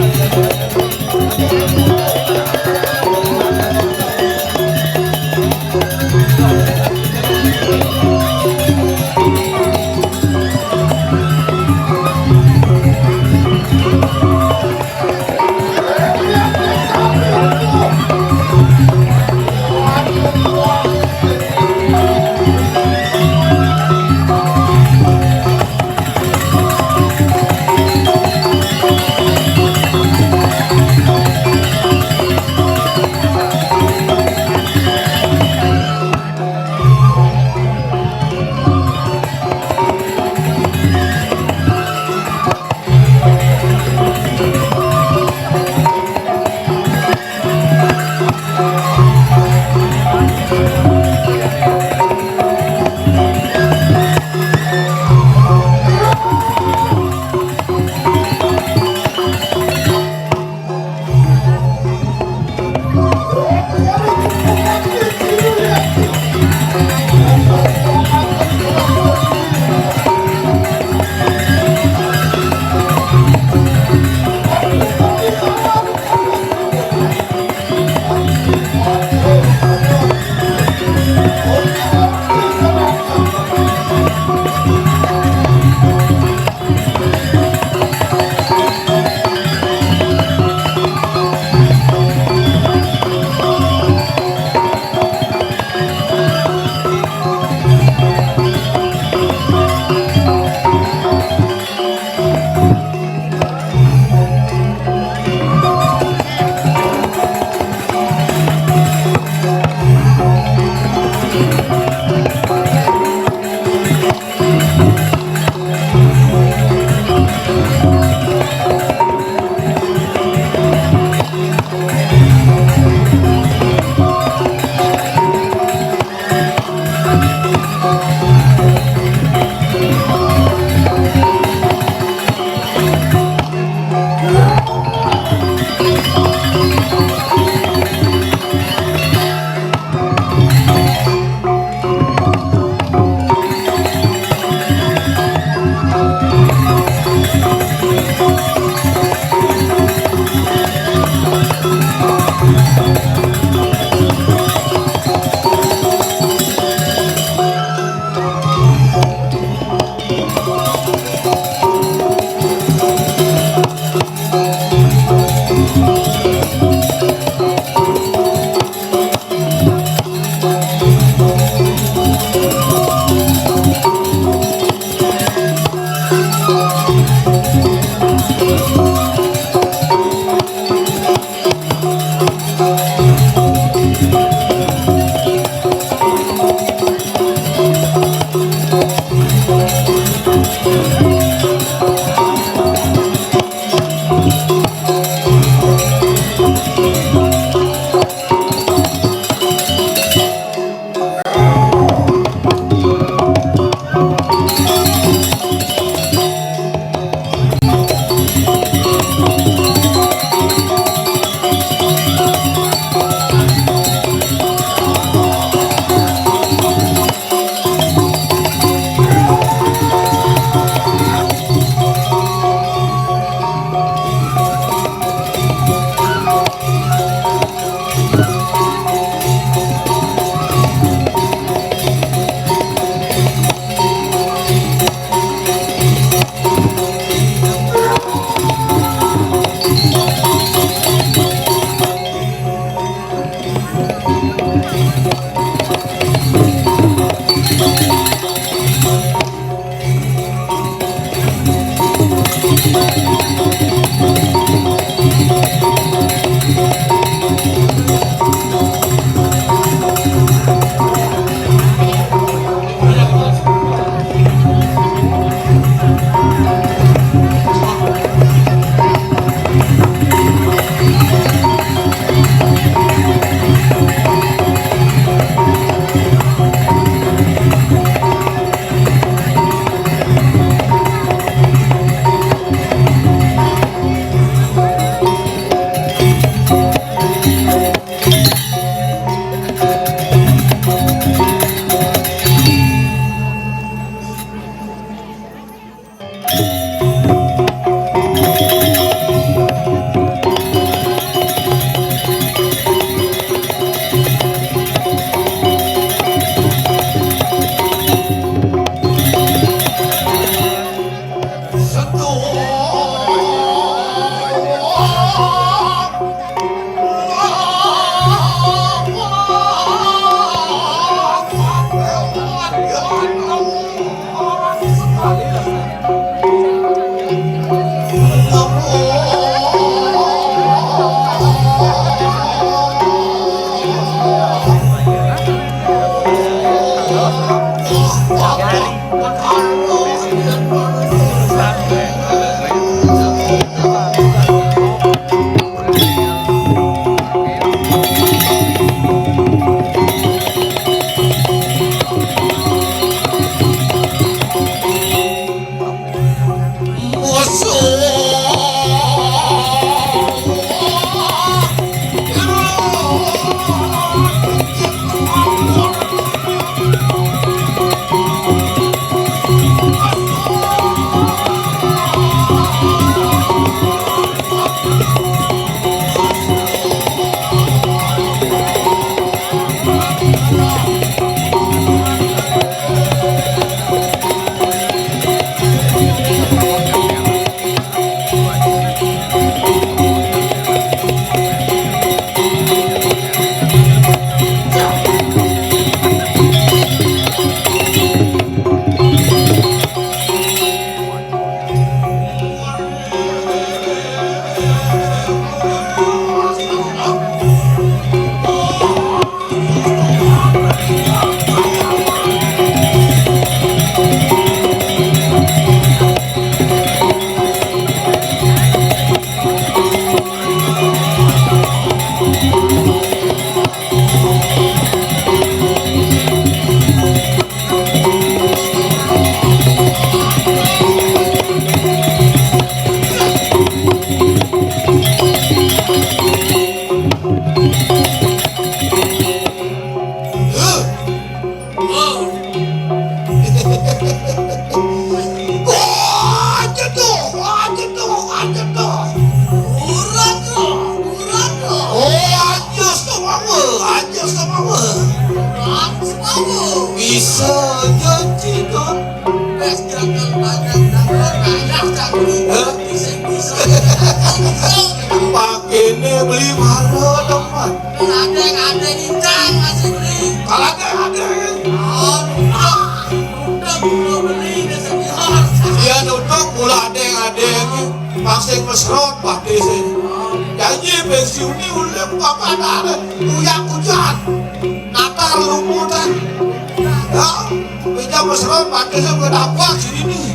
Thank you. Pakene beli baru teman. Ada incang masih beli. Kalau ada. Oh, udah beli desenior. Iya nutup mula ada masing mesrot pakai sini. Janji pensiun ini udah apa ada uyak hujan. Natar lumutan. Ya, pinjam mesrot pakai sini berdapat sini nih.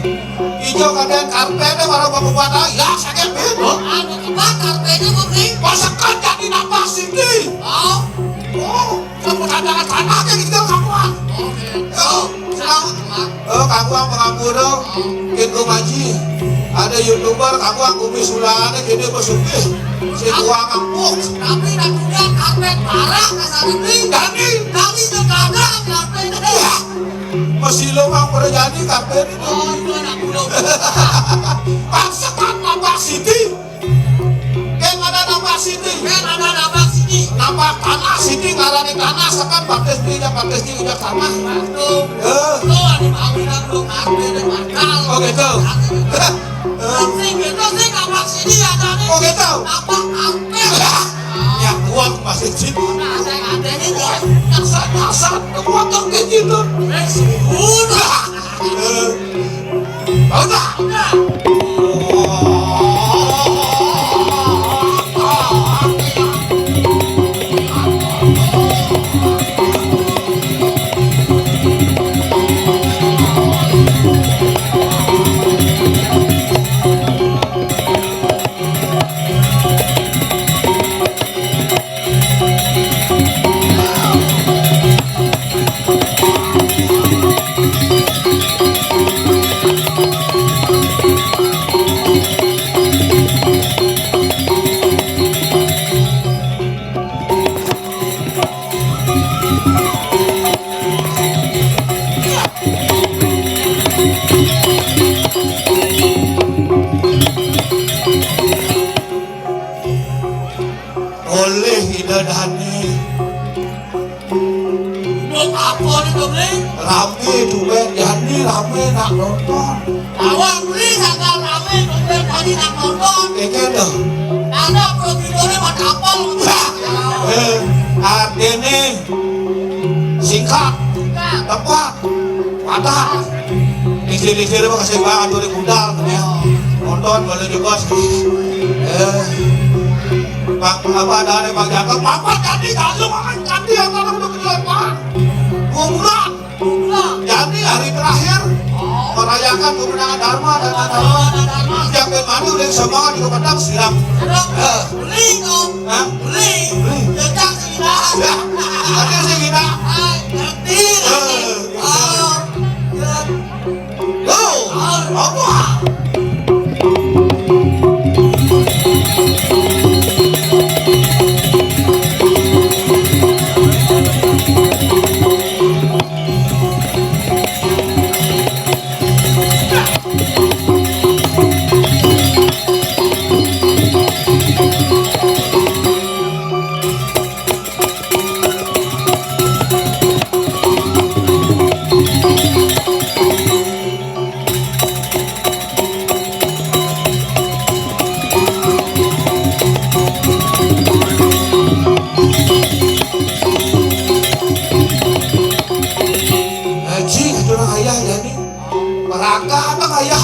Hijau kadang karpetnya baru bapak ya sakit bego. Ada tempat karpetnya mau beli. Masakan jadi nambah sini. Oh, Kamu tandangan tanahnya gitu kamuan. Kamuan pengampur dong. Gitu maji. Ada youtuber kamuan kumis sulane gini bersugih. Si tuang kampung. tapi nak udah karpet parah kasar beli. Jadi Kami sekarang karpetnya. ya masih lo mau jadi karpet itu. Oh, itu anak belum. Masakan nambah sini. Kayak ada nambah sini. Kan ada nambah sini. Nambah tanah sini ngarani tanah sekan bates di udah tanah. Tuh, ada mawinah belum karpet dan markal. Oh gitu. Sing gitu sih nambah sini ada nih. Oh gitu. Nambah karpet. Ya uang masih situ. Nah, saya ada ini nih. Dasar motor kayak gitu. Udah. Udah. Udah. Oleh hidadani Untuk apa nih tuh beli? rame duit jadi rame nak nonton. Awang beli sangat rame dompet tadi nak nonton. Kayak dah. Ada prosedurnya buat apa lu? Artinya singkat, tepat, padat. Likir-likir mah kasih banget dari budal ya. Nonton boleh juga sih. Pak apa ada Pak Jaka, Papa jadi kalau makan jadi yang orang udah kejual Pak. 2 bulan. Jadi hari terakhir merayakan kemenangan Dharma dan Dharma. Jangan mandi udah semangat juga pedang siram. Beli dong. Hah? Beli. Jejak segini. Ya, ada sih kita. Ngerti. Tuh, apa?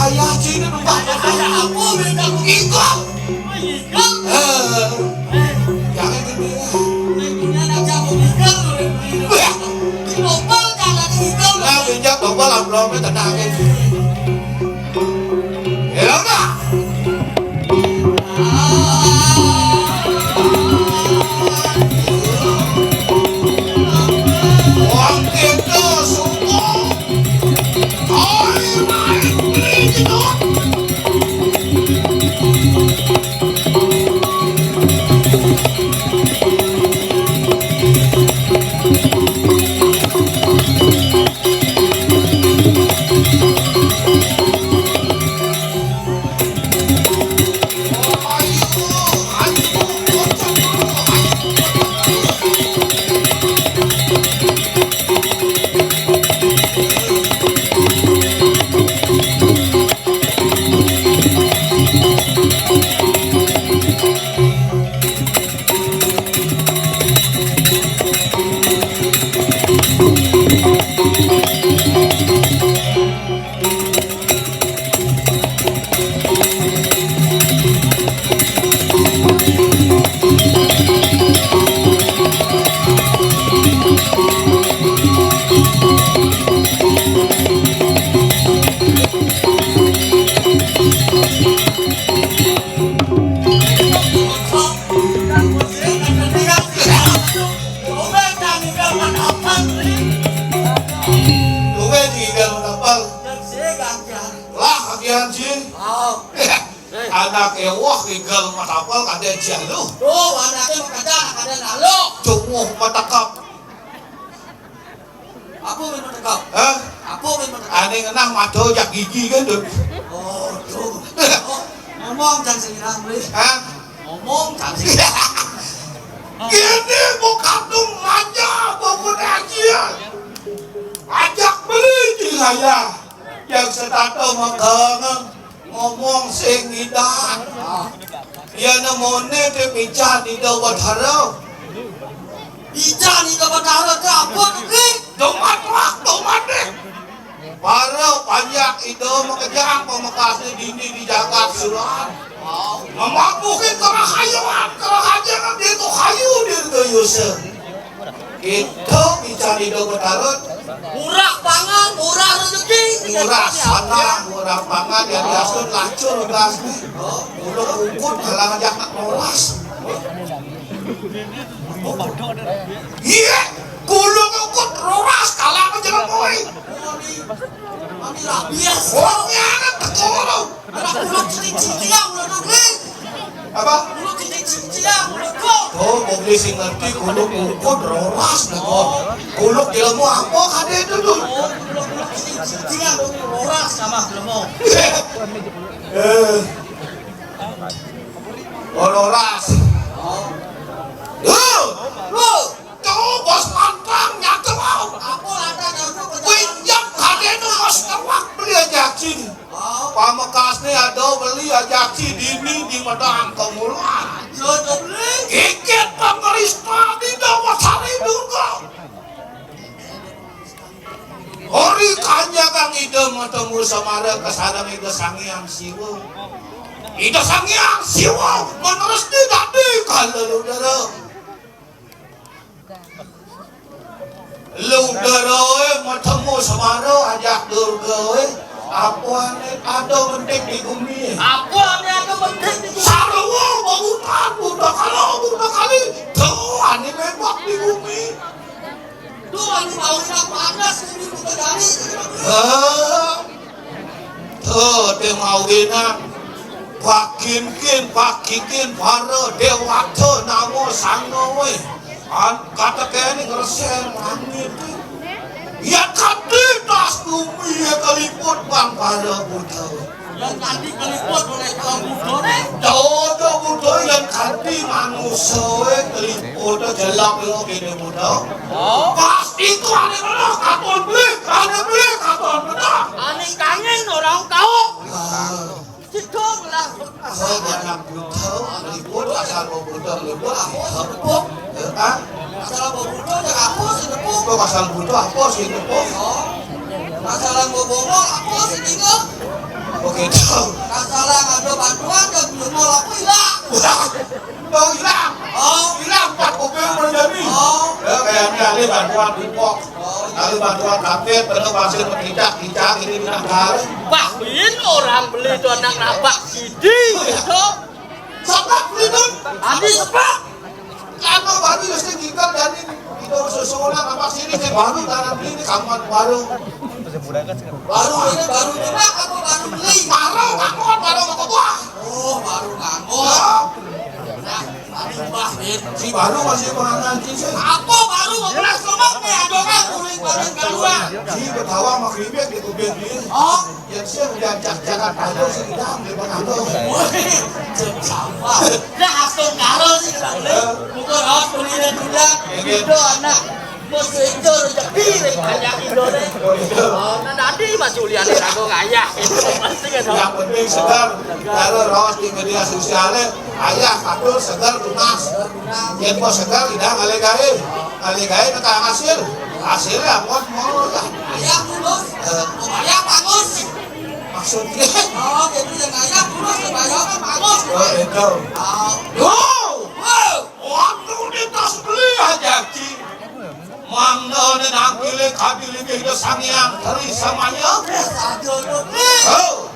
Ayah sini numpang. Ada apa mereka begitu? Jangan gini ya. Mereka nak jago begitu. Global jangan begitu. Nah, pinjam toko lamplongnya tenang ini. Ya udah. Orang itu semua. Oh, my God. anak ewah igal matapal kada jalu. Tuh, anaknya makanya ada lalu. Cumuh matakap. Aku main menekap. Hah? Aku main menekap. Ane ngenah mado jak gigi kan tuh. Oh, tuh. Oh, ngomong jangan segera beli. Hah? Ngomong jangan segera. Gini mau katung aja mau pengajian. Ajak beli jingaya. Yang setato menggangang ngomong sing indah. Ya namone te pican di dawat harau. Bicara nih kapan taruh ke apa nih? Domat wak, domat deh. Para banyak itu mengejar pemekasnya dini di jagat surat. Memampukin kerah hayuan, kerah hajangan dia itu hayu dia itu Yusuf. Itu bicara di dawat harau. Murah pangan, murah rezeki. Murah sana, murah pangan yang diasun lacur gas. Udah ukut halang aja nak nolas. Iya, gulung ukut roras kalah aja nak boy. Mami rabies. Orangnya anak tekolo. Anak mulut cincin-cincin mulut negeri. Apa? Mulut cincin-cincin mulut kok. Oh, mobil sing ngerti gulung ukut roras nego. Gulung ilmu apa kade itu tuh? Oh, mulut cincin-cincin roras sama gelemo. Roras. Tuh, bos pantang nyata mau. Aku lantang aku Pinjam kade itu bos kawak beli aja sini. Pamekasnya ada beli aja si dini di medang kemulan. Jodoh beli. Kikit pengerista di dawat hari durga. Ori kanya kang ide ketemu samara kesana ide sangyang siwa. Ide sangyang siwa menerus tidak di kalau udara. Ludara ketemu samara ajak durga. Apa ane ada mentik di bumi? Apa ane ada mentik di bumi? Sarwa bangunan budak kali. Tuh ane membak di bumi. Tuh ane bangunan panas di buka dari. Tuh dia mawinan. Pakikin para dewata namo sangowe. Kata kene ngeresen langit. Ya kati tas bumi ya keliput bang para buddha. Yang nanti keliput oleh kaum buddha. Dodo buddha yang kati manusia keliput jelak yang kini buddha. Pasti itu aneh benar katon beli katon benar. Aneh kangen orang kau. Sidong lah. Saya banyak buddha keliput asal buddha keliput Tepuk. Masalah bobodo yang aku sih tepuk. Kok asal buddha apa sih tepuk? Masalah bobodo aku sih tinggal. Oke tahu. Masalah ada bantuan yang belum mau aku hilang. Oh hilang pak mobil menjadi. Ya kayaknya ada bantuan impok. Lalu bantuan kapit, penuh pasir berkicak ini bilang kali. Wah, ini orang beli itu anak napak sidi. Sepak beli tuh. Adi sepak. Karena baru mesti gigal dan itu susulan apa sini saya baru tanam beli ini kamuan baru. Baru ini baru aku baru beli. Baru buah. Oh, baru ngangkut. Nah, baru bahit. Si baru masih kurang nanti sih. Aku baru ngebelas lemak nih, adongan kuring badan galuan. Si betawa mah kribek di kubik ini. Oh, Yang sih udah jangan tahu sih kita ambil pengaruh. wih, sama. Dah langsung karo sih beli. Bukan harus beli dan tidak. Itu anak. Mesti itu rezeki banyak itu deh. Oh, nah tadi Mas Julian ini aku ngayah. Itu pasti kan. Yang penting segar. Kalau ros di media sosialnya, ayah katur segar tunas. Yang mau segar tidak ngalegai tentang hasilnya apa mau ya. Ayah tulus, ayah bagus. Maksudnya, Oh, itu yang ayah tulus, ayah kan bagus. itu. Wow, Waktu di tas beli aja Ci. Mangga dan akile kabile kehidupan sangyang dari samanya. jodoh. Oh,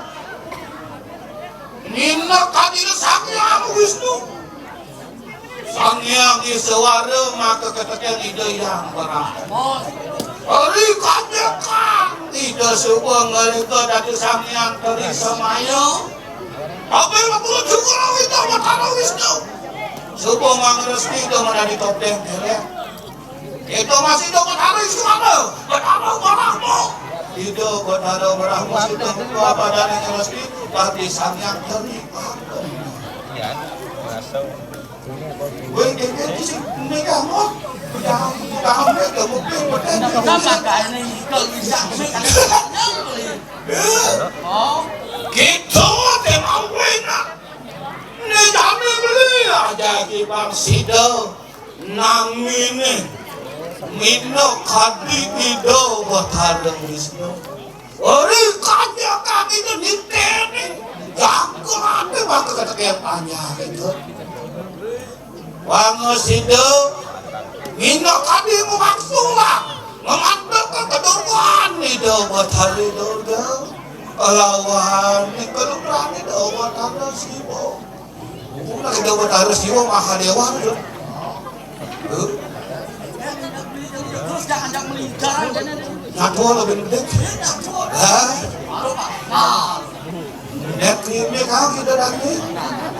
Nina kabile sangyang Wisnu. Sangyang iswara maka ketekan ide yang berat. Hari kanyakan ide sebuah ngerika dari sangyang dari samanya. Apa yang aku karo Wisnu. Subuh mangresti itu mana di topeng ya. Itu masih dapat hari suara, betapa marahmu. Itu betapa marahmu sudah tua badan yang resti, tapi sang yang terlibat. Ya, masuk. Woi, dia di sini kamu, kamu dia mungkin betul. Kenapa ini kalau bisa oh, Gitu dia mau enak. Ini jangan beli aja di bang Sido, nangin. Mino kadi ido batadeng Wisnu. Ori kanya kaki itu diteni. Jago ate bakal kata kayak panjang itu. Wangesido. Mino kadi mu langsung lah. Memandang ke kedorwan ido batadeng ido. Kelawan ni kelupran ido batadeng siwo. Bukan ido batadeng siwo mahadewa itu. terus jangan melingkar Nyatu lebih gede. Hah? nah Net ini kau kita lagi.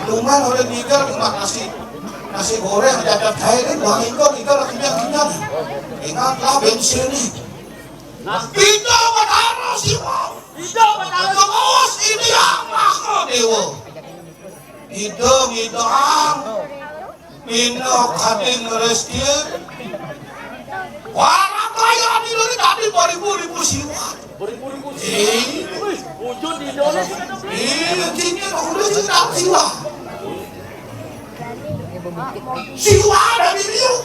Lumayan oleh nikel cuma nasi goreng jadat cair ini buang ikan lagi kenyang. Ingatlah bensin ini. Kita berharap sih mau. hidup betul Terus ini yang mahal dewa. Hidung Mino kading reskin. Warna kaya ini dari tadi beribu-ribu siwat. beribu-ribu Ini. wujud di Indonesia Iya, tinggi udah sedap siwa. Siwa dari Rio.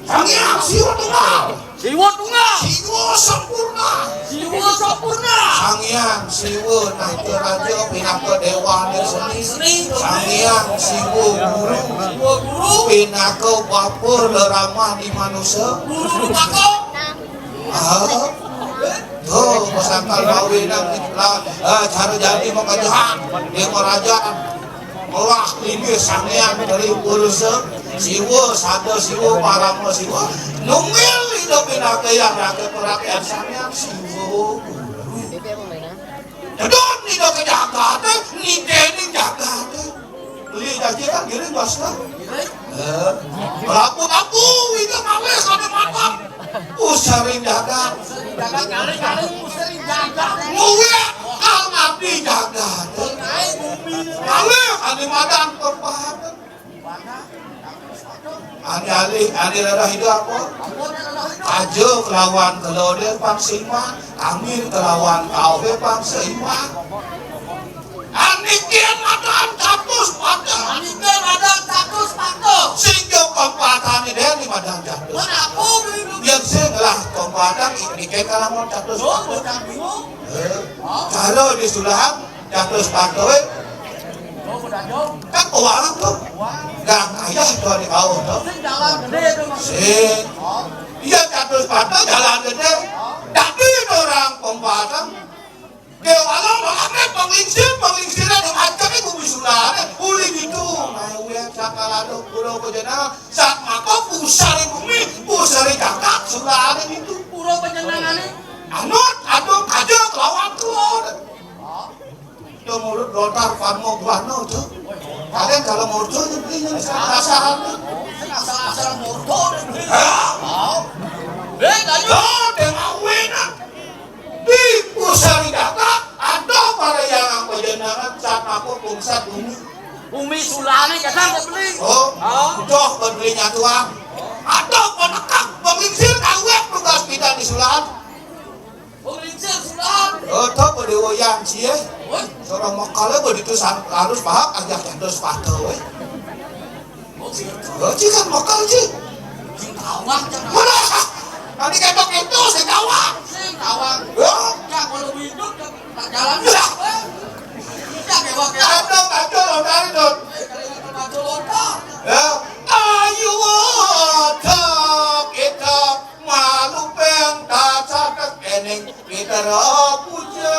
Sangiang siwa tunggal. jiwa tunggal Siwa sempurna. jiwa sempurna Sangiang siwa naik ke raja pindah ke dewa seni. Sangiang siwa guru. jiwa guru Pindah ke bapur lerama di manusia. guru takau Tuh, pasangkal kawin yang cara jadi mengkajahan di kerajaan melah tinggi sangian dari urusan siwa sada siwa parama siwa nungil hidup pinake yang rakyat perakyat sangian siwa jedon hidup ke Jakarta niteni Jakarta beli janji kan giring bosnya Lapu-lapu itu males ada mantap usarin jaga jaga kali-kali mesti jaga mulia almati jaga naik bumi ale ane madan tempat ane rada hidup apa ajo kelawan kelode pangsima amin kelawan kauve pangsima ane kian madan katus madan Anikan ada status patok sehingga kompatan ini dia di madan jatuh kenapa yang setelah kompatan ikan kalamun jatuh oh bukan bingung kalau di sulahan jatuh sepatu oh udah jauh kan keuangan tuh gak kaya tuh di bawah tuh sing jalan gede itu maksudnya sih iya jatuh sepatu jalan gede tapi orang kompatan ke walau malamnya penglingsirnya di macam itu bisulahan uli gitu mau yang sakalado kudo kejena saat maka pusari bumi pusari kakak sulahan itu pura penyenangannya anut aduk aja kelawan tuh itu mulut rotar farmo guano tuh kalian kalau mau tuh belinya asahan sing asal-asal motor oh lanjut oh dengan wena di pusari kakak ada para yang kejenangan saat aku pungsat bumi bumi sulane kadang beli oh doh belinya tuang ada penekak penglingsir kawet tugas kita di sulan penglingsir sulan oh toh berdewoyang sih woi seorang makalnya begitu harus paham ajak jatuh sepatu oh gitu oh sih kan makal sih sing kawang jangan mana tadi ketok itu si kawang sing kawang oh ya kalau hidup tak jalan ya kewak ya ada kacau loh dari tuh kacau lontar ya ayo tak kita malu pentas kening kita puja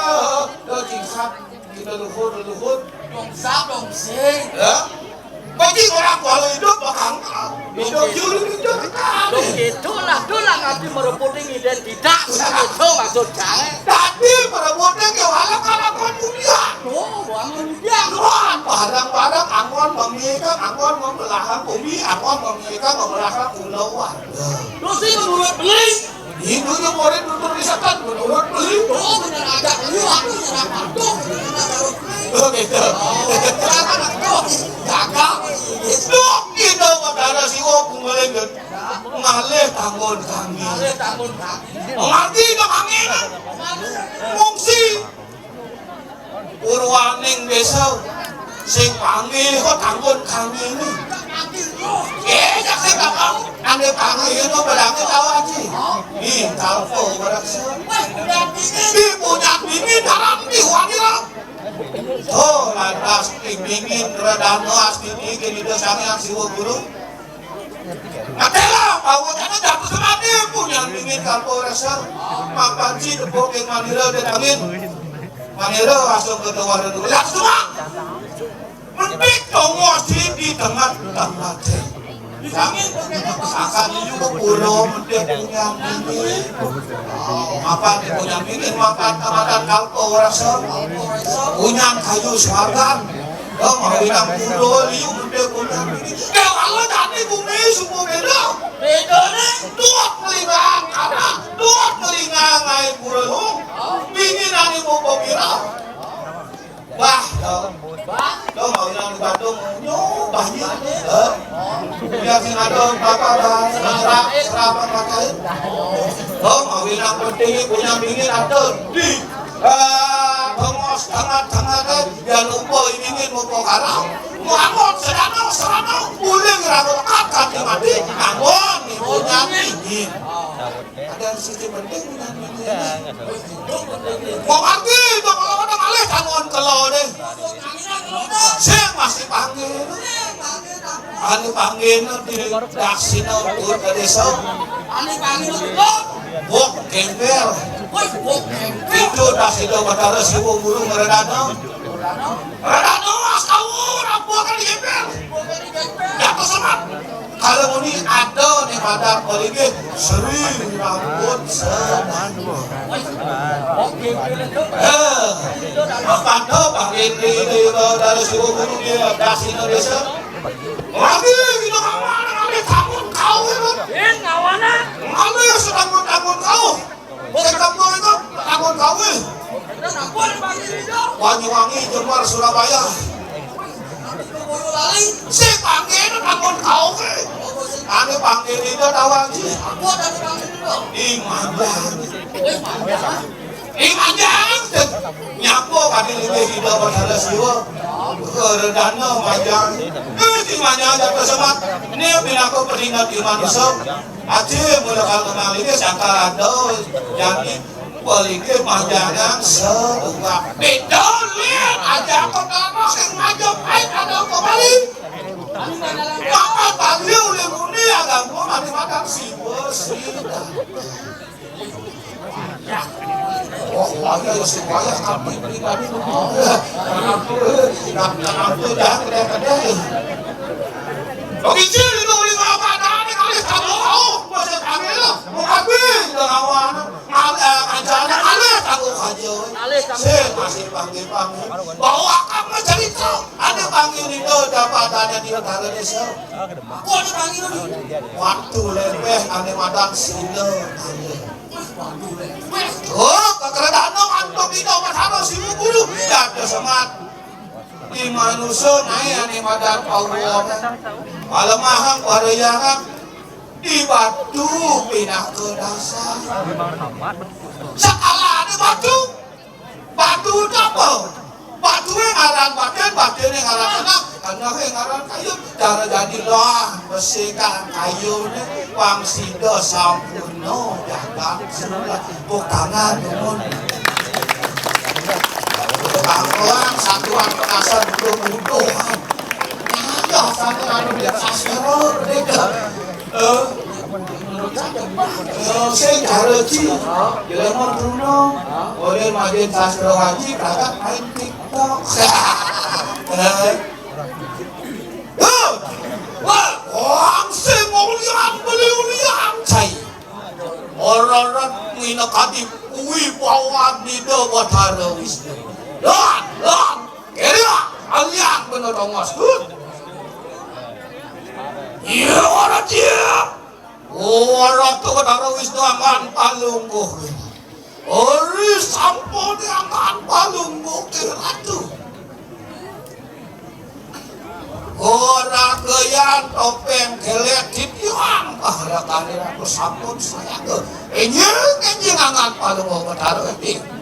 dojingsak kita luhur dong sing ya bagi orang kalau hidup bakal hidup juri hidup dong gitu lah tulang nanti merepoting identitas itu maksud jangan tapi perebutnya ke walau dunia oh bangun dia Wah, barang-barang angon mami ka angkon membelahan bumi angkon memilika membelahan ulauan. Lu sih menurut beli. Itu yang boleh tutur disatan menurut beli. Oh bener ada lu aku nyerang padok. Oh gitu. Jangan aku. Jaga. Dok gitu padahal si wo kumelengget. Ngalih tanggon kami. Ada tahun kaki. Mengerti dong angin. Fungsi. Purwaning desa sing panggil kok tanggon kami ini. Ya sing kakak. Ane panggil itu berangkat tahu aja. Ih, talpo beraksa. Ih, punya bini dalam diwakil. Oh, lantas dingin redano asli gini dosanya si guru. Matela, bawa jangan jatuh semati punya dingin talpo beraksa. Makan si depok yang manila datangin. Manila langsung ke luar dulu. Lihat semua. Mendik tongo di tengah-tengah. Akan juga pulau mendik punya bini. Makan punya bini, makan kamatan kalpo rasa. Punya kayu suargan. Oh, mau bilang pulau liu mendik punya bini. Kalau tadi bumi semua beda. Beda nih. Dua telinga kanan, dua telinga ngai pulau. Bini nani mau pokira. Wah, lo mau bilang di Bandung, banyak. Lihat sing ada bapak serapan pakai. Lo mau bilang penting punya bini ada di tengos tengah-tengah kan dia lupa ingin mau pokarang. Mau serano boleh ngerangkut kakak di mati. Namun punya bini. Ada sisi penting punya bini. Mau ngerti itu kalau ada malih tanggung kelor deh. Saya masih panggil. Anu panggil di daksina ukur ke desa. Ane panggil lu. Bok kemper. Woi, bok kemper. Itu daksina batara si guru meredano. Meredano askawur apa kan di kemper. Ya kesemat. Kalau ini ada nih pada kolega sering rambut senang. Bok kemper itu. Apa tuh panggil di dari si guru dia daksina desa. Lagi kita kawan kali takut kau itu. Ngawana. Kami sedang takut kau. Sedang itu takut kau. Kenapa panggil itu? Wangi-wangi Jember Surabaya. Si panggil takut kau. Ane panggil itu tawaji. Aku ada panggil itu. Imanjang. Panjang. Imanjang. Nyapo kami lebih hidup pada siwa. Keredana manjang. Manjang jatuh semat. Ini binako peringat di manusia. Aji mulai kalau malingnya sangka ada. Jadi palingnya manjangan sedungap. Beda lihat aja pertama yang ngajak baik ada kembali. Maka tadi oleh muni agak mau mati-mati si bersih. Oh, ada supaya kami pribadi itu jangan kedai-kedai. Begitu itu boleh apa? Nanti kali kamu tahu masih kami itu mengambil dengan ajaran kali tahu aja. Saya masih panggil bahwa kamu cerita ada panggil itu dapatannya di negara desa. Aku dipanggil waktu lebih ane madang sila. Oh, kekeredaan antum itu pasaro si guru. Ada semat. Di manusia naik ane madang Allah. Alamahang warayangan di batu pindah ke dasar. Sekala ada batu apa? Batu yang ngaran batu yang ngaran enak, karena yang ngaran kayu, cara jadi doang bersihkan kayunya, wang sido sampuno jaga semula, bukangan namun. Bangkuan satuan penasar butuh-butuhan. Ya, satuan sasero mereka. Saya cara cik, jalan Bruno, oleh majen sasro haji, kakak main TikTok. Wah, orang semulian beliulian cai. Orang-orang minakati kui bawa di dewa tarawis. Lan, kira aliak benar dongos. Iya ora dia. Ora to karo wis angan palungguh. Ori sampun angan palungguh ratu. Ora goyang topeng gelek ditiang bahara kali aku sampun saya ke enjing angan palungguh karo iki.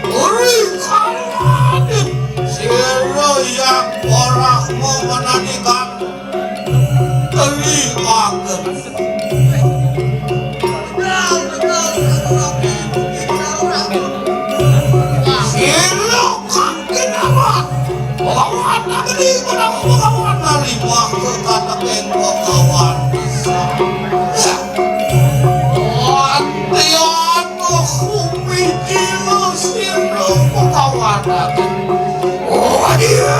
Uri kalian siro yang orang mau menanikan terimakan. Siro kakin amat bawaan negeri menang-bawaan narima kekatakan bawaan bisa. Tiada kumijil siro bawaan oh dia.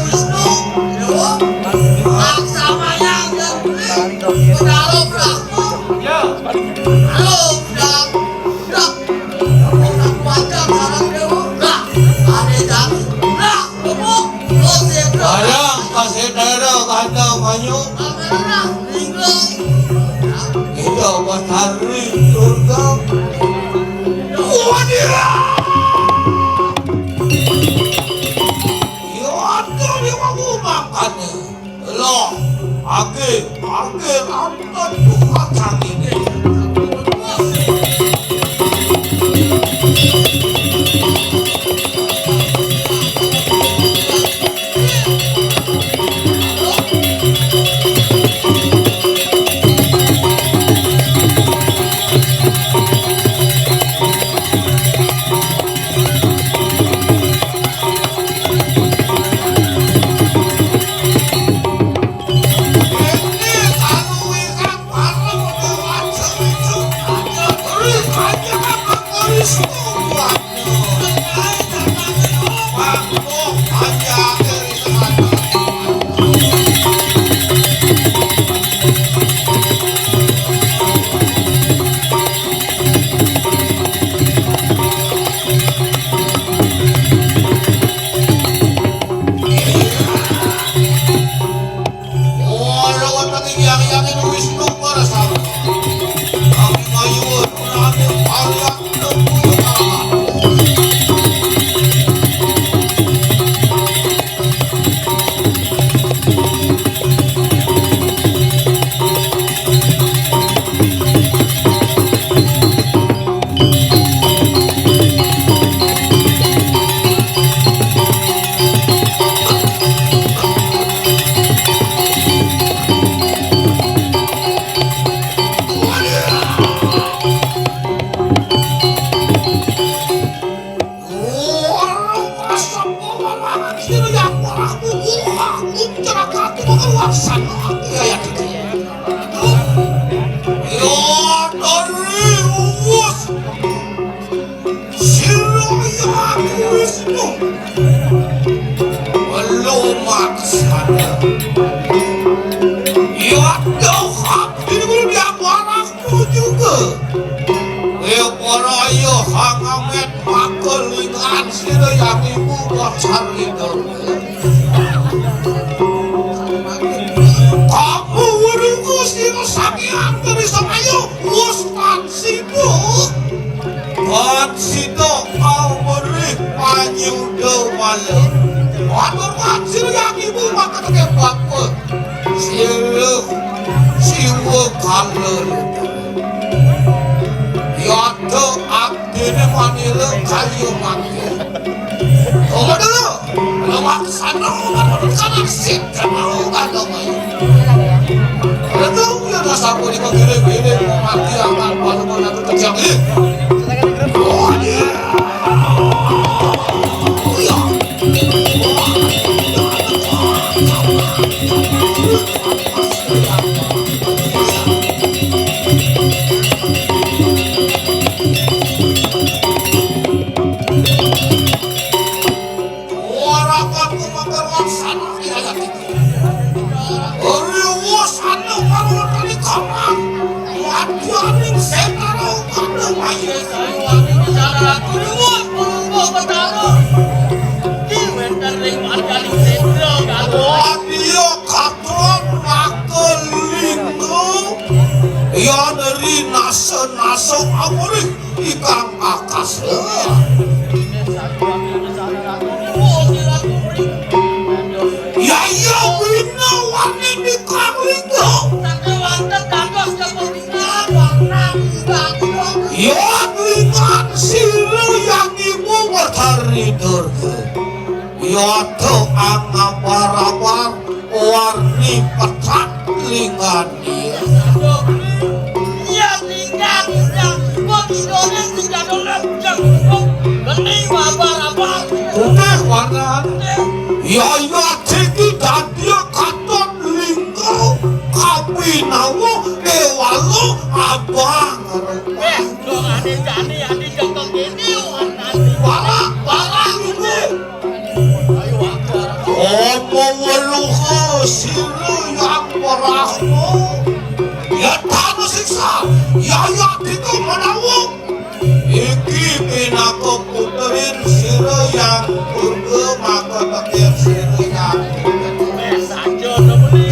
Wisnu ayo Amerah, Ringo. iya matahari surga wadilah iya ada yang mau makannya loh age nonton bukan sang ini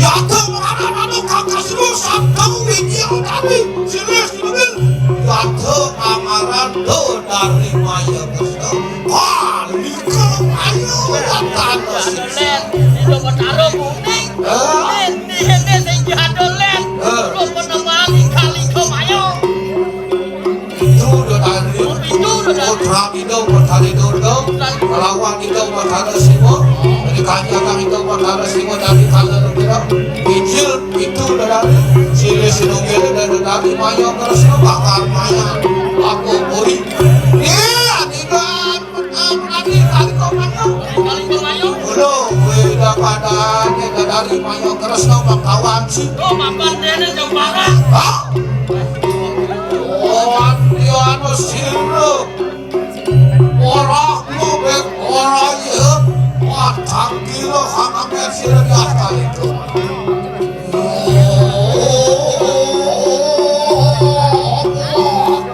Yang Tuh dari Maya Kresna balik ke Ayu datang ke sini. Itu bertaruh kuning. Ini sing jadolen. Lu menemani kali kemayo. Itu dari putra itu bertari dulu. Lawan itu bertari Simo. Dari kanjang itu bertari Simo dari kanjang itu. Injil itu dari Sile Sinunggil dari Maya Kresna bakar Maya. Aku beri. Tidak berani kali kemayo. Kali kemayo. Belum beda padanya dari Maya Kresna bakawan sih. Oh, makan dene jembara. Hah? Oh, anu sirep. Orang lu bek orang ya. Wah, tanggil hang amer sirep ya kali itu.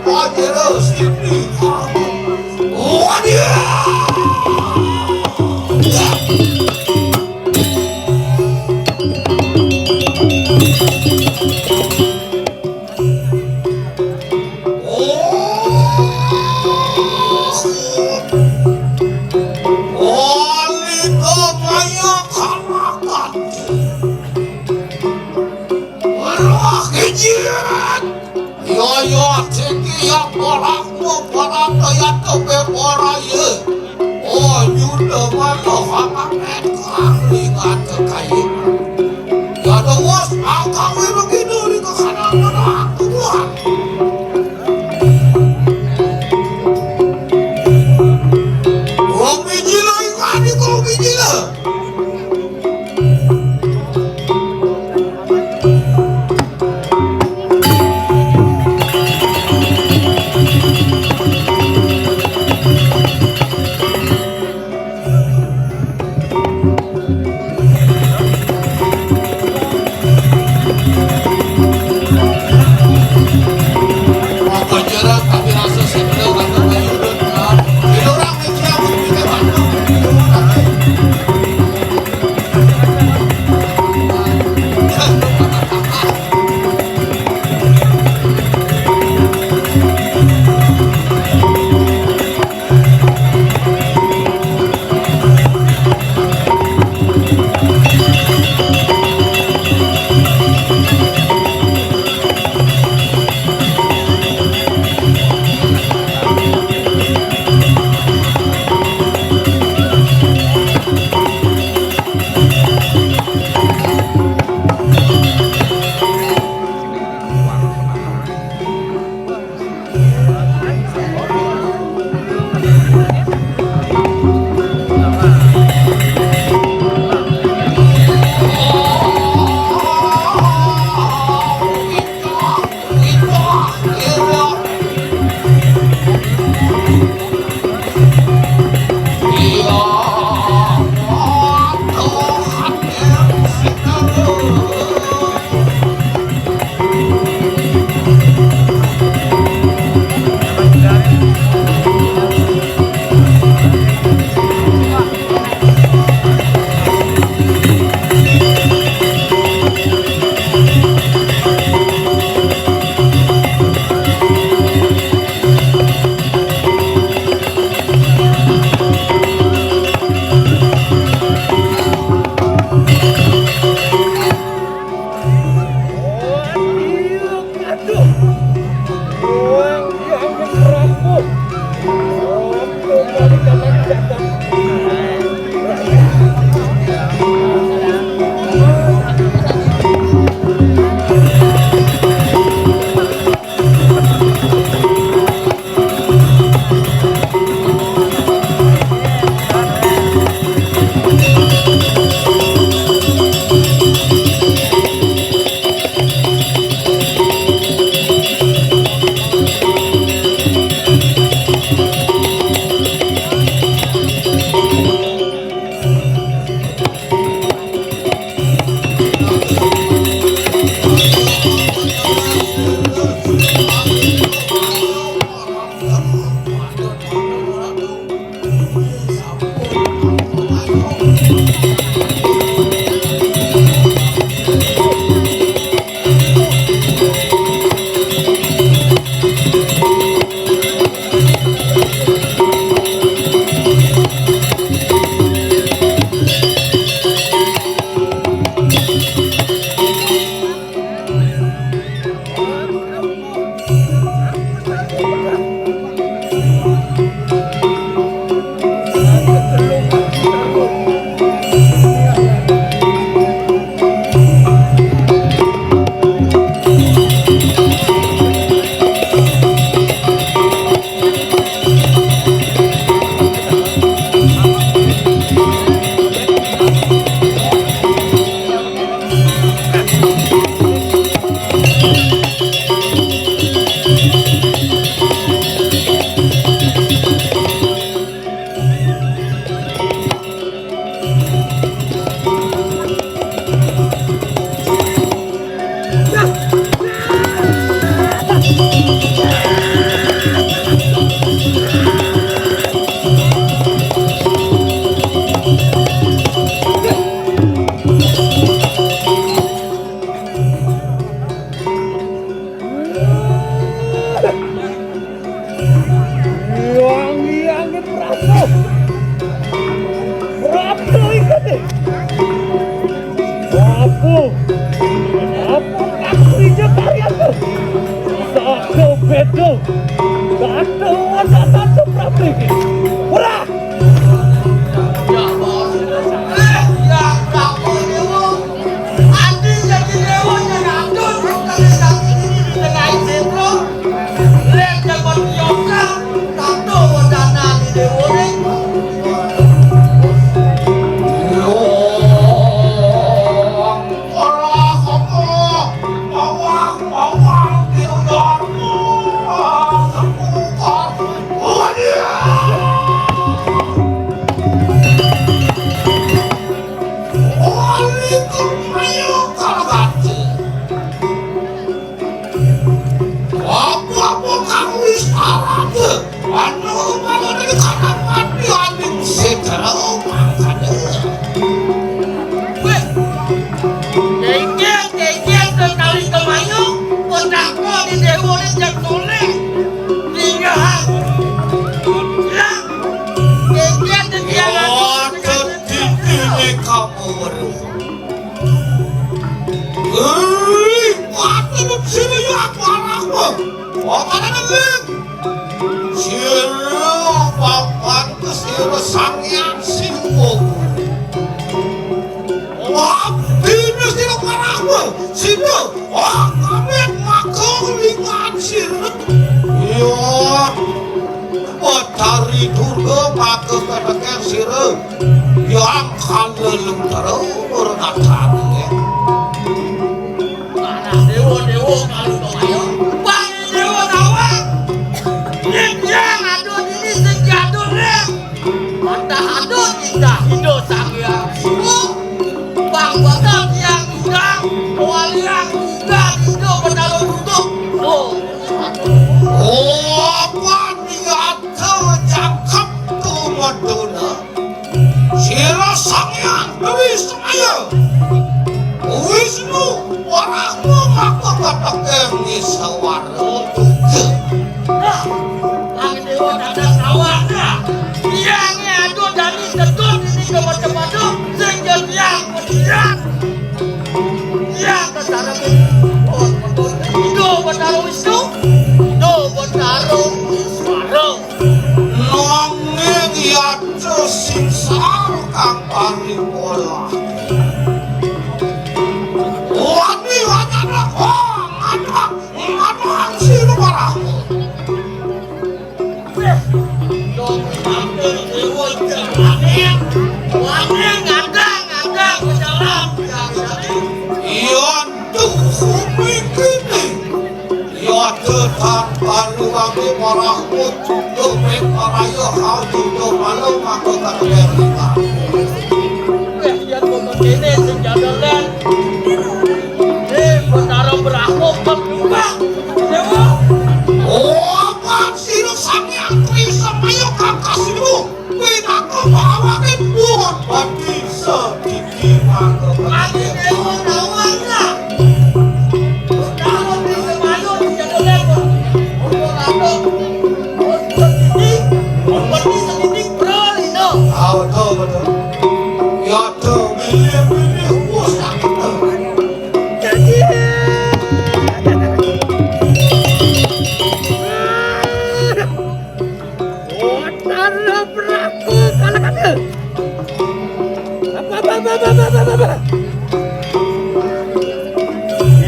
Oh, terus ini. Oh, dia. Oh, nyudah mana hangat keringat kekayaan. Ya ada was, akang begini di kekanan mana Tuhan. Kau biji lah ikan ni kau biji lah.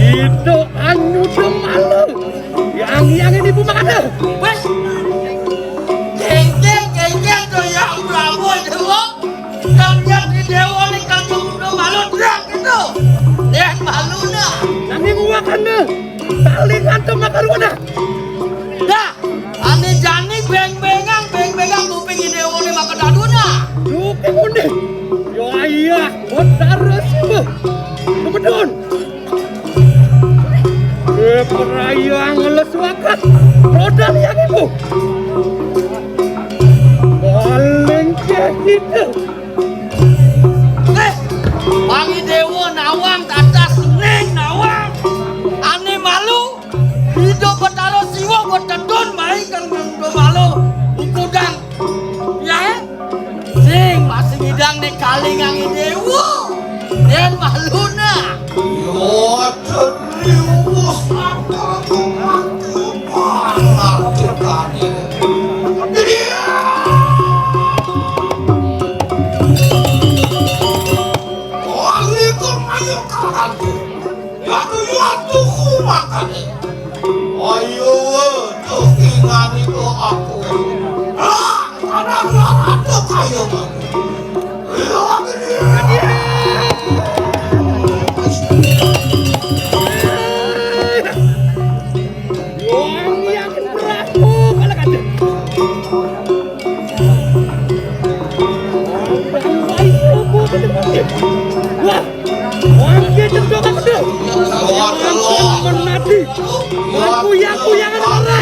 Itu anu malu yang ini bu makan wes geng tuh yang Prabowo dewa kalian di dewa nih kalian udah malu teriak gitu lihat malu dah nanti gua kan tali ngantuk makan gua dah ane jani beng-bengang kuping di dewa nih makan daduna duke mundi yo iya benar sih bu kebetulan perayaan ngeles waka berat roda yang ibu. Paling gitu. Wangi dewa nawang tatas neng nawang. Ane malu. Hidup betalo siwa betadun mai kang malu. Ukudang. Ya. Sing masih ngidang nek kali ngangi dewa. Den malu na. Yo terius aku banget kitane. Wali kok ayo kakakku. Yatu kumakane. Ayo tuh ingani ko aku. Ada kayo bang. Wangi yang berlaku kalau kata. Wah, wangi cendok aku. Menadi. Aku yang orang.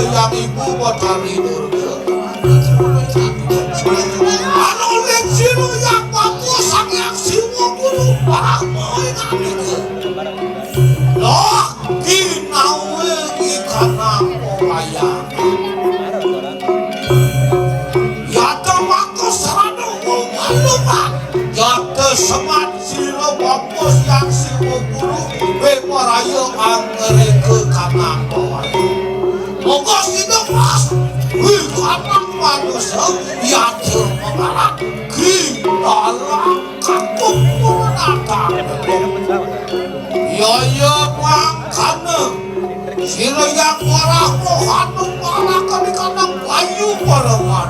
Yang ibu batari durga. Anu leksinu yang bagus sang yang siwa guru paramoy ngamike. Loh, kinawe ikana wayang. Yata wako serano lupa. Yata semat silo bagus yang siwa guru beparayo angere ke kanang wayang. Mogos itu mas, karena manusia yang mengalak dalam kampung menata. Ya makanya sila yang orang rohanung mengalahkan di kandang bayu pereman.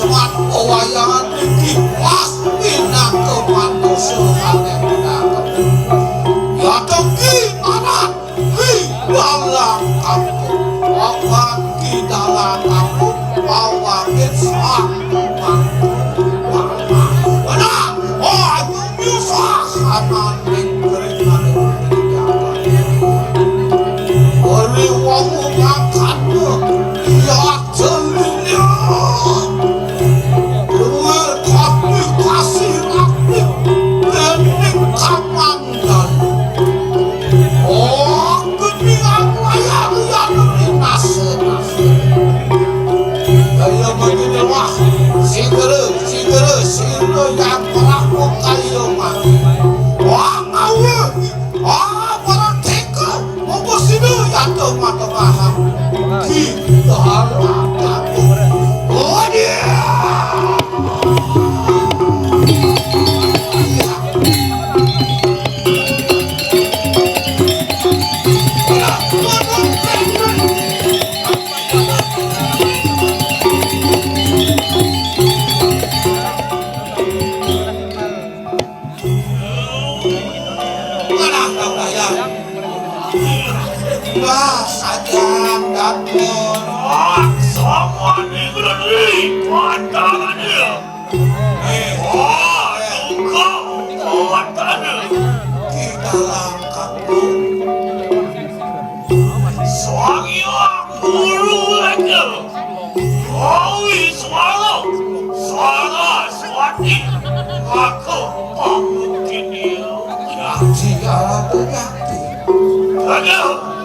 teman pewayangan iki pasti nang kemanusiaan yang mendapat. Ya tengki tanah di dalam kampung, awan di dalam kampung, awan insang mana, oh nyusah kanan diberikan oleh wong makan ya jelinya luar kami kasih rapi dening kamandan oh keningan layar yang nase kaya begini wah sigere yang melakukan kayu mati wah ngawe para teka mau sini ya teman-teman kita harapkan oh dia sajam dan mon semua negeri pantangannya juga pantangannya di dalam kampung suangnya bulu aja kawi suara suati aku mungkin dia siapa terjadi ada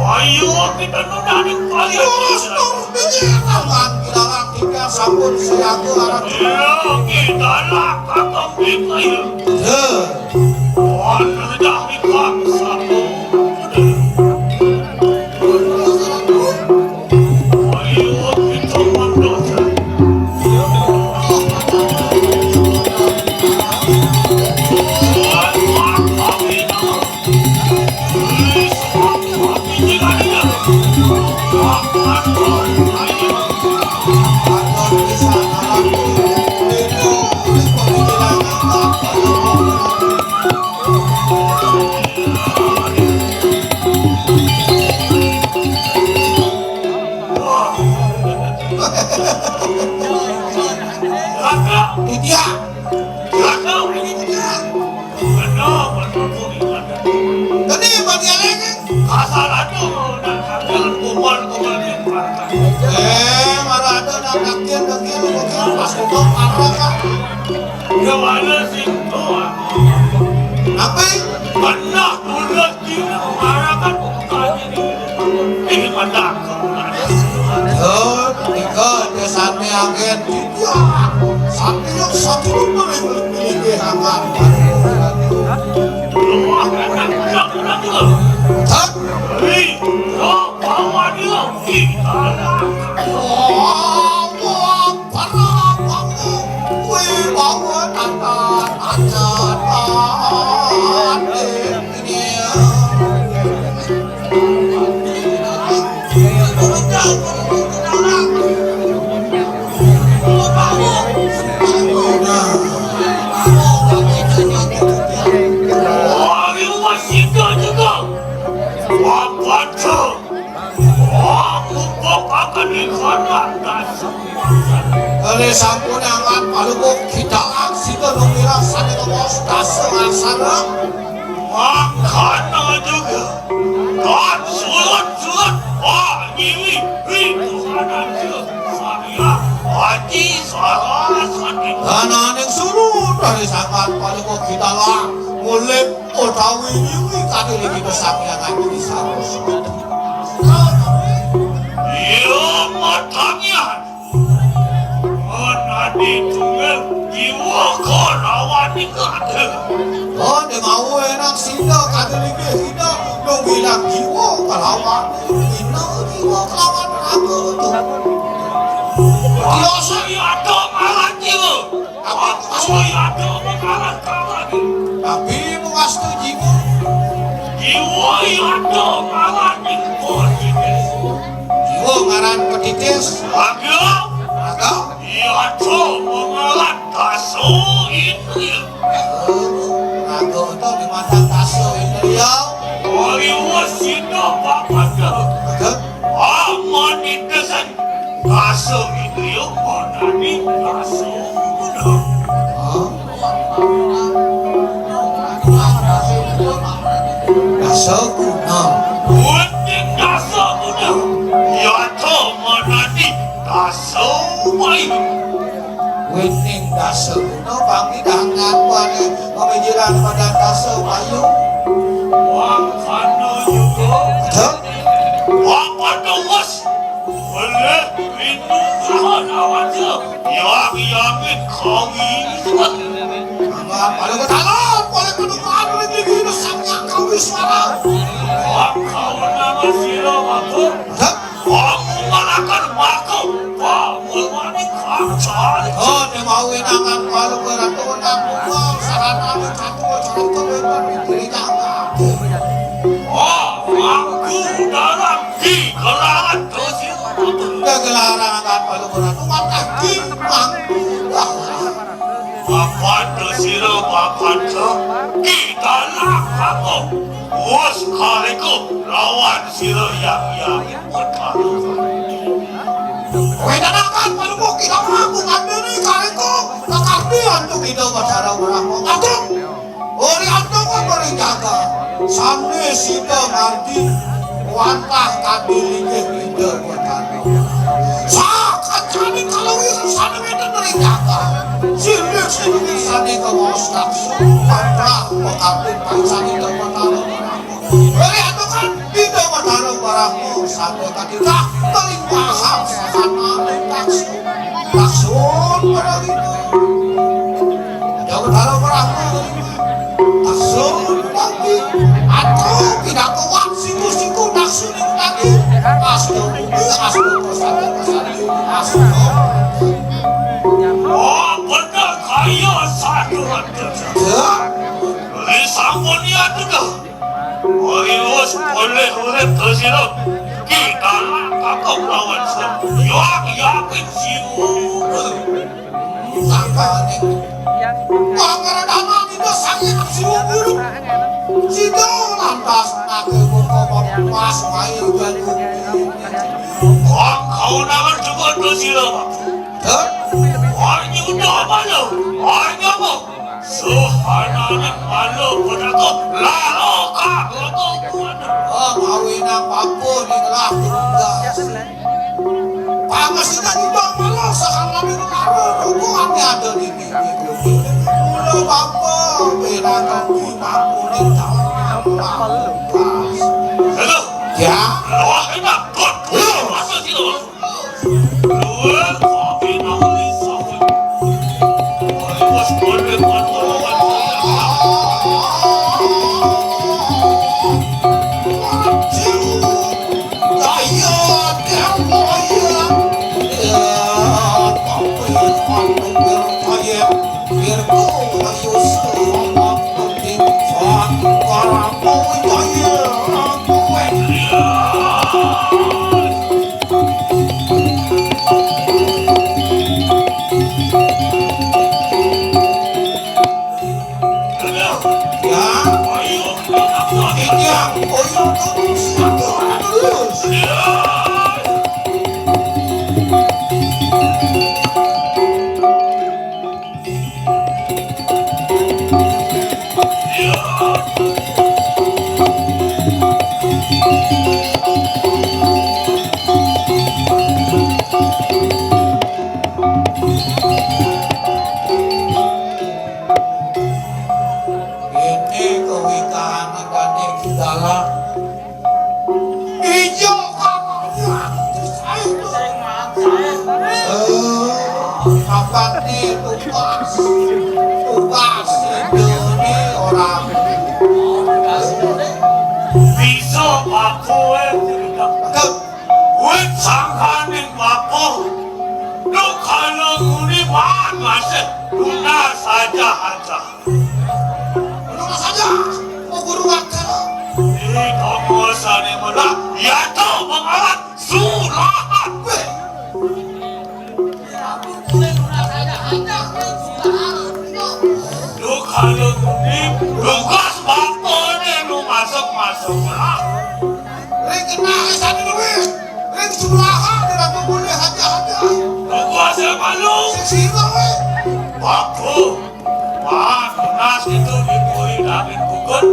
ayo kita nundanin kalian terus bilang kita sambut siaga arah kita lakak kita ya warna dami kak sambut ayo kita mendosa gimana sih tuh? Apa? Pernah ulat dia mengharapkan bukannya ini pada ikut desane agen dia sampai yang satu memiliki hangat sampun angan palukok kita aksi ke nungira sana ke bos dasar sana makan juga dan sulut wah ini kanan saya haji salah sakit kanan yang suruh dari sangat palukok kita lah mulai otawi ini kali lagi bersama yang ada di sana iya matanya ditunggu jiwa kolawan dikata oh dia mau enak sida kata lagi sida dong bilang jiwa kolawan ini jiwa kolawan apa tuh biasa ada malah jiwa apa ada malah kawan tapi muas tuh jiwa ada malah jiwa ngaran petitis agak Ya mengalat taso itu ya. Nago itu di mana taso ini ya? Wasino papada. Aman itesan taso itu ya. Onani taso itu. Taso kuno. Weting taso itu. Ya menani taso baik. Weting taso kuno panggidangan pada pemikiran pada taso bayu. Wakano juga. Wakano was. Boleh itu kawan aja. Yang kawi. Pada ketangan, pada kedukaan lagi gini samnya kawi suara. Wakano nama sila mako. Aku malakan mako. Pemulani kacan. Oh, dia mau inangan kalau beratu namu kau sarana berkatu sarana berkatu jangan. Aku dalam di gelaran dosis. Kegelaran kalau beratu mata gimbang. Bapak dosiro bapak tu kita lakukan. Was kaliku lawan siro yang bertarung. Wedanakan kalau mau kita melakukan ini kaliku kekampian tu kita berdarah berahmu. Agung, ori agung beri jaga. Sampai sida nanti wantah kabilinya kita berdarah. Sakat kami kalau itu sana itu beri jaga. Silik silik sana kemas taksu. Pantah mengambil pancang itu berdarah berahmu. Beri agung kan kita berdarah berahmu. Sampai kita beri paham sana taksu. Taksun pada itu. Kita berdarah berahmu. Taksun lagi. Atau tidak kuat siku-siku taksun lagi. Asdo kesana asdo. Benar kaya satu aja. Lisangnya juga. Was boleh dosiro kita lakukan lawan siro. Yang kecil. Sangkane. Anggaran dana itu sangat siuburu. Sido lantas nak ngomong mas main galu. Kau nama juga dosiro. Orang udah malu, orang apa? Suhana malu padaku lalu kau Oh, kawin ang papo ni kelah tugas. Pamas kita tidak malu sekarang ini lalu hubungannya ada di sini. Ulo papo beda kaki papo ni tahu. Hello. Ya. Wah, enak. Masuk situ. Dua kopi nama sawi. Bos boleh lawan Ya tahu mengalat surahat. Lukas bako ni lu masuk lah. Ring kena kesan itu weh. Ring sebelahan dengan boleh haja. Lukas malu. Sila weh. Bako. Wah, nas itu dibui David Gugun.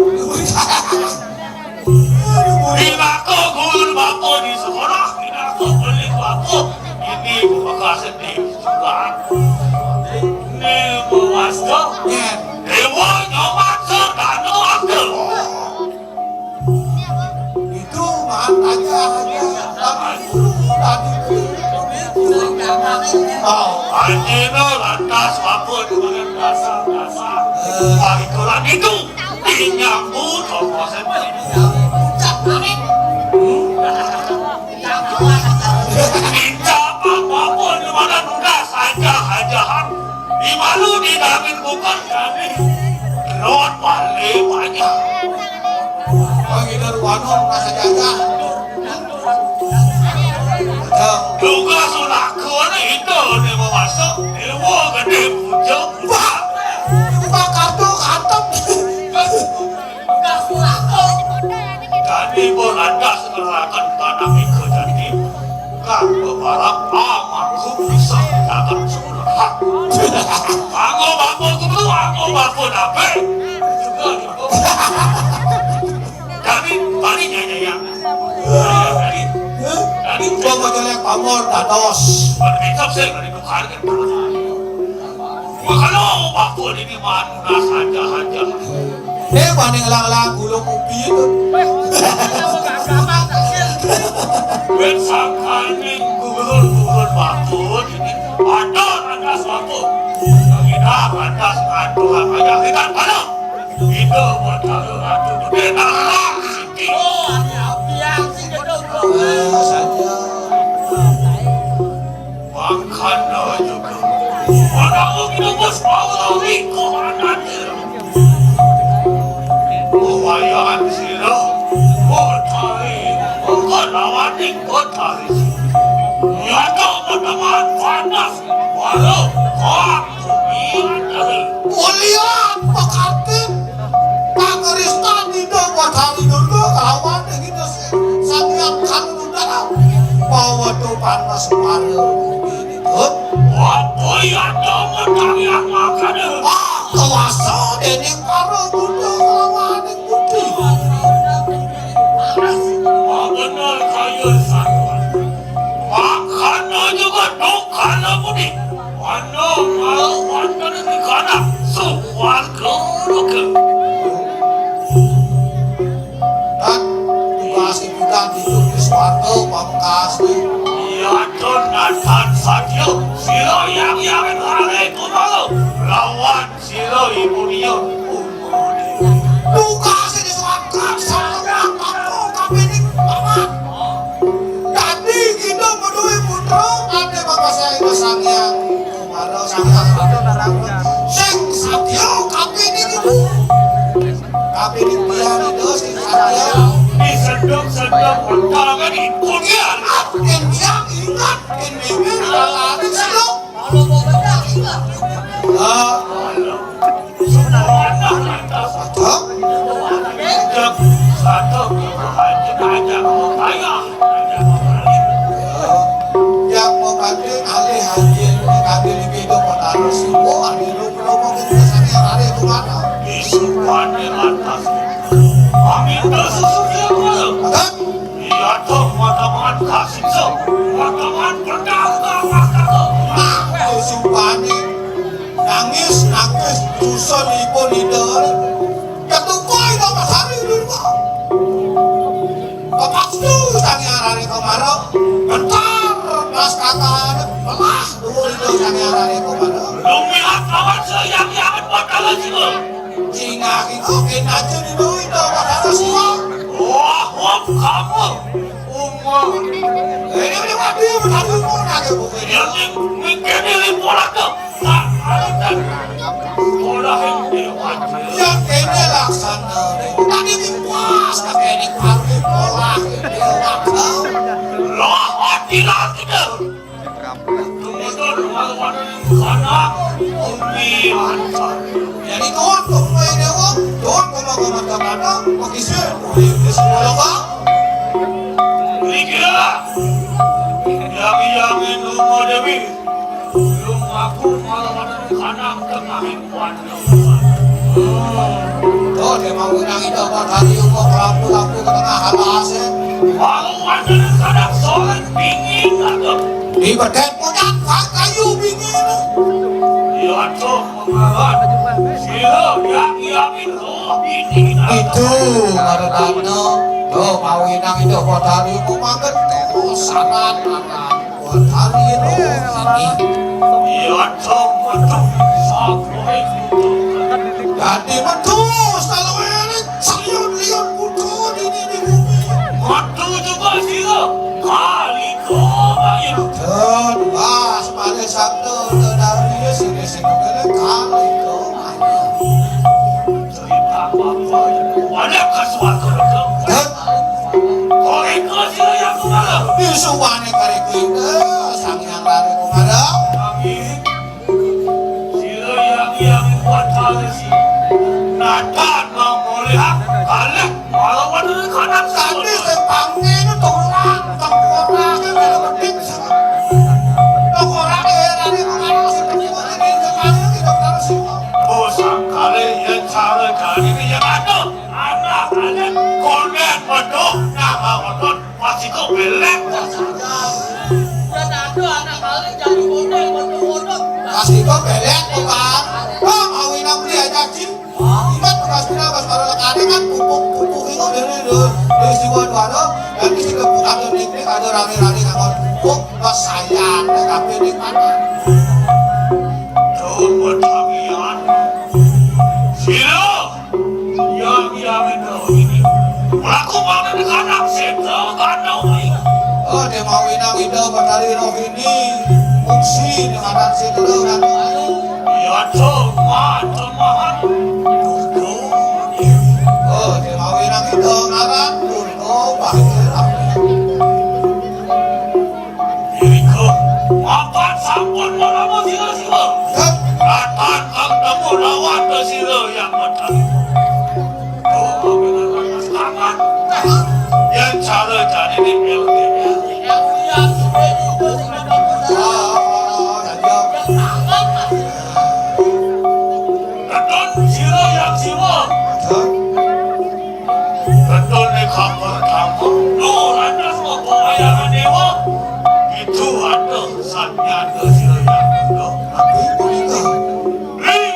Di bako di sekolah. Aku beli bako. Ini bekas di sekolah. Ini buas tu. Dewa nyaman sedang akal. Itu matanya tapi tadi. Anjino lantas apa dengan dasar. Itulah itu. Minyamu toko sendiri. Apapun di mana nugas hajahan. Di malu di David bukan kami. Lord balik banyak. Bagi Darwanon rasa jaga. Juga sudah kuat itu ni masuk. Ilmu gede pucuk. Buka kartu atom. Jadi beranda sekarang tanah ikut jadi. Kan berharap amanku bisa dapat surah. Aku dapat. Juga itu. Jadi balinya yang. Jadi gua mau jalan pamor dados. Berikap saya dari bukan kan. Kalau aku ini mana saja. Banding lang gulung ubi itu. Bersangkaning gulung bakun ini ada suatu. Kita ada suatu apa kita pada. Itu buat kalau ada beda sini. Oh, biang sih gedung. Saja. Makan juga. Orang itu bos mau ikut mana dia. Wayan sila, botai, lawan botai. Yado teman panas, walau kau kumian. Mulia pakatin, pangeristan itu botai dulu kawan kita setiap kali dalam bawa tu panas walau ini tuh. Apa yang teman yang makan? Kawasan ini baru dulu lawan. Benar kaya satu. Makan juga dokan budi. Mana mau makan di kana suar keluarga. Dan dikasih bidang hidup di suatu pamkas. Ya Jonathan saja silo yang hari kumalu lawan silo ibu dia. Dikasih di suatu sama aku kami ini paman. Tadi kita berdua putra ada bapak saya itu sang yang kemarin sang yang sing Satyo kami ini gitu. Kami ini biar itu sing Satyo. Di sedang pertama di kuliah. Yang ingat ini berlalu silo. Kalau mau benar ingat. Satu yang membanding alih hadir mengambil hidup pada semua ahli lupa kebiasaan yang ada itu mana? Isupan dengan tas. Amin bersesuai malam. Ia tuh teman kasih so, teman berdagang makan. Isupan nangis dusun ibu lidah. Ketukoi nomor hari dulu. Paksu sangi hari kemarau. Bentar pas kata belah dulu itu sangi hari kemarau. Lumihat kawan saya yang bakal jiwa. Jingga itu kita jadi dulu itu bakal jiwa. Wah kamu. Ini wadi berlaku pun ada bukan. Yang mungkin ini pola tuh. Pola ini wajib. Yang ini laksana. Tadi puas kakek ini paru pola ini waktu. Loh hati lagi deh. Kemudian lawan kana umi antar. Jadi tuan kumai dewa, tuan kumai kamana, makisih boleh sekolah kah? Kira yang itu mau dewi, belum aku lawan kana kenangin wana. Oh, dia mau nang itu apa tadi kok lampu-lampu ke tengah halas. Lawan kana soal pingin atau Di badan punya kayu bingin. ya tuh mengawan. Sila yang itu ini. Itu ada dana. Tuh mau nang itu apa tadi kok makan saran buat hari itu ini. Ya tuh betul. Sampai Jadi betul kalau ini sayur-liur butuh ini di bumi. betul juga sila kali kau bayar. Dan pas pada sabtu dari sini-sini kali itu Cerita apa ada kasuatu itu. dan Kau itu sila yang kemana? disuwane kari kita sang yang lari kemana? Kami sila yang buat hal ini. Nathan mau melihat kalian melawan kanak Tapi satu. sepangnya itu tolak, tengkorak yang ada penting. Tengkorak ya dari kemana seperti ini sepangnya tidak tahu semua. Bosan kali yang cara kali ini yang ada anak kalian konen bodoh nama bodoh masih kau belek saja. Dan ada anak kalian jadi konen bodoh. Kasih kau belek bukan? Oh mau ini beli aja cing. Ingat bekas bina pas baru lekari kan pupuk itu dari siwa dua dan di sini bukan ini ada rame-rame ngomong pupuk pas sayang tapi di mana? Coba tangian. Sila yang itu ini. Aku mau dengan anak setel kandang ini. Oh dia mau inang itu bertari roh ini fungsi dengan dan situ dan Ya cuma teman. oh dia mau inang itu ngaran dulu bahaya Diriku apa sampun mau sila. Datang ketemu lawan sila yang betul. Tuh dengan tangan. Yang cara jadi di LDL. Betul sila yang sila. Betul ni kamu tamu. Lu ada semua bayangan dewa. Itu ada sanya ke sila yang betul.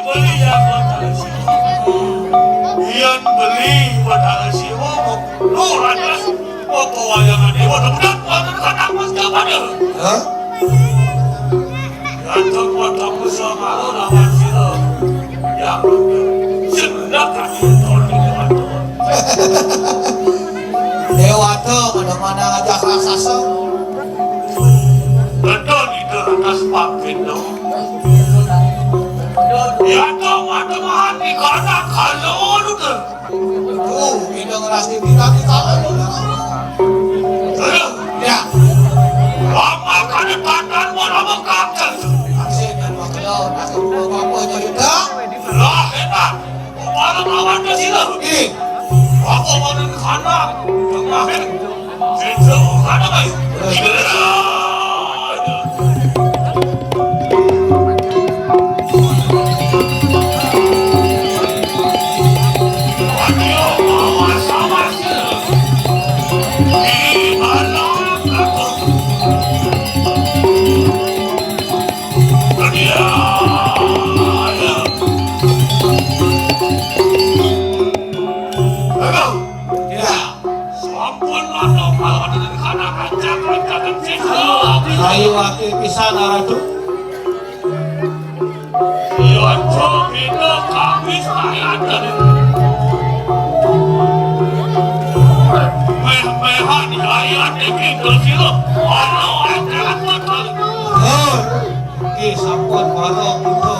Beli yang betul sila. Yang beli betul sila. Lu ada semua bayangan dewa. Dan betul kata mas kepada. Yang terbuat sama lu lawan sila. Yang betul. Silakan betul dengan Tuhan. Dewa tuh mana-mana ngajak raksasa. Betul itu atas pakin dong. Ya dong ada mati karena kalau itu. Ini ngerasti kita di kalah. Ya, Lama kali pandan mau lama kakak. aksi dan wakil, nasi apa juga. Lah enak. Malam lawan ke sini. Ini, Aku mau dengan kanak. Kemarin. Itu kanak baik. Gila. kayu wakil pisan aratu. Oh, sampun barok itu.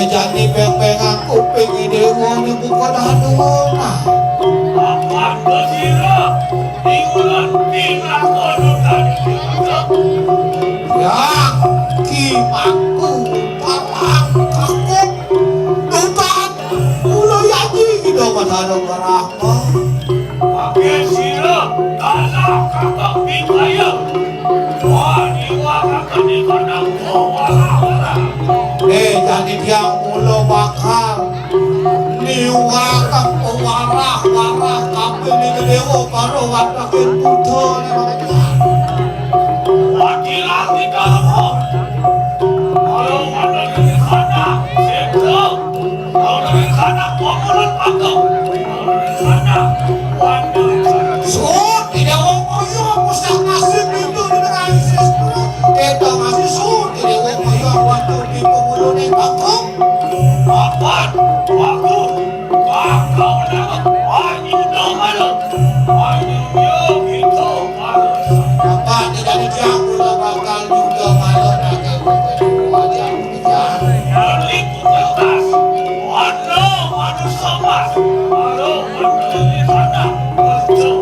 Jani peng-pengan kuping ide wong ibu kota haduona. Apaan bersirah di bulan tinggal kodok tadi. Ya, kimaku, papang, kakuk, dutan, ulo yaji gitu madano barahma. Pakai sirah, tanah kakak bingkaya. Wah, niwa kakak di kandang wala-wala. Jadi dia ulo bakal niwa kang pewarah-warah tapi ini dewa karo watakin budo Laki-laki kamu. Kalau ada di sana, sekau. Kalau dari sana, mulut pakai. Kalau dari sana, wanita. so tidak omoyo musyak nasib itu di negara Isis kita masih so tidak omoyo waktu di pemuluh nih bakong Apaan? Waktu. Bakau nama. Wanyu dong ada. Wanyu gitu. apa tidak dijang ulo bakal juga malu nanti wajah Jadi putus. Wano, wano sobat. Wano, wano di sana. Betul.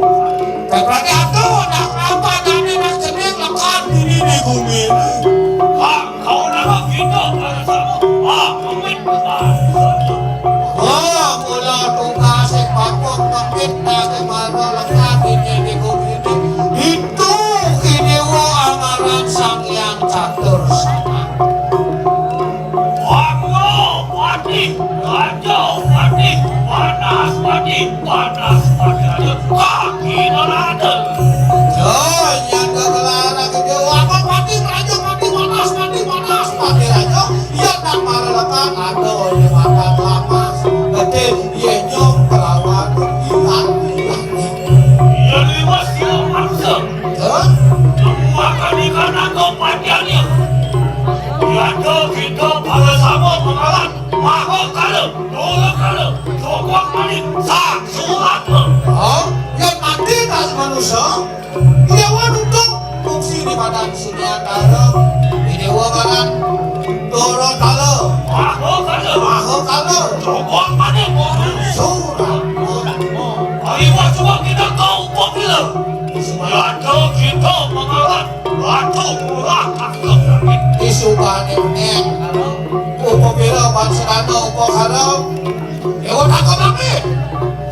berarti aku nak apa dani nak jeneng lekat ini di bumi Kau nama kita pada sama. Pemit. oh mula tugas sepapok pemita kemana lekat ini di bumi itu kidewa amaran sang yang catur sama Wano, wadi. Kacau, wadi. Panas, wadi. Panas, wadi. Kaki nolada. Joy yang kegelara kidewa apa mati raja mati panas mati raja iya tak marah lekat aduh ini mata lamas gede iya nyong kelawan hilang Jadi masih maksa. Makan ikan atau panjangnya. Yaitu kita pada sama pengalat. Maho kalau, dulu kalau, cokok manik, sak surat. oh yang mati tas manusia kidewa duduk fungsi di badan sunya karo kidewa badan toro kalo Maho kalau, maho kalo cokok manik. surat Ayo coba kita tahu populer. Yaitu kita pengalat. Batu murah akal. isukan yang upo bila banserano upo karo dewa takut lagi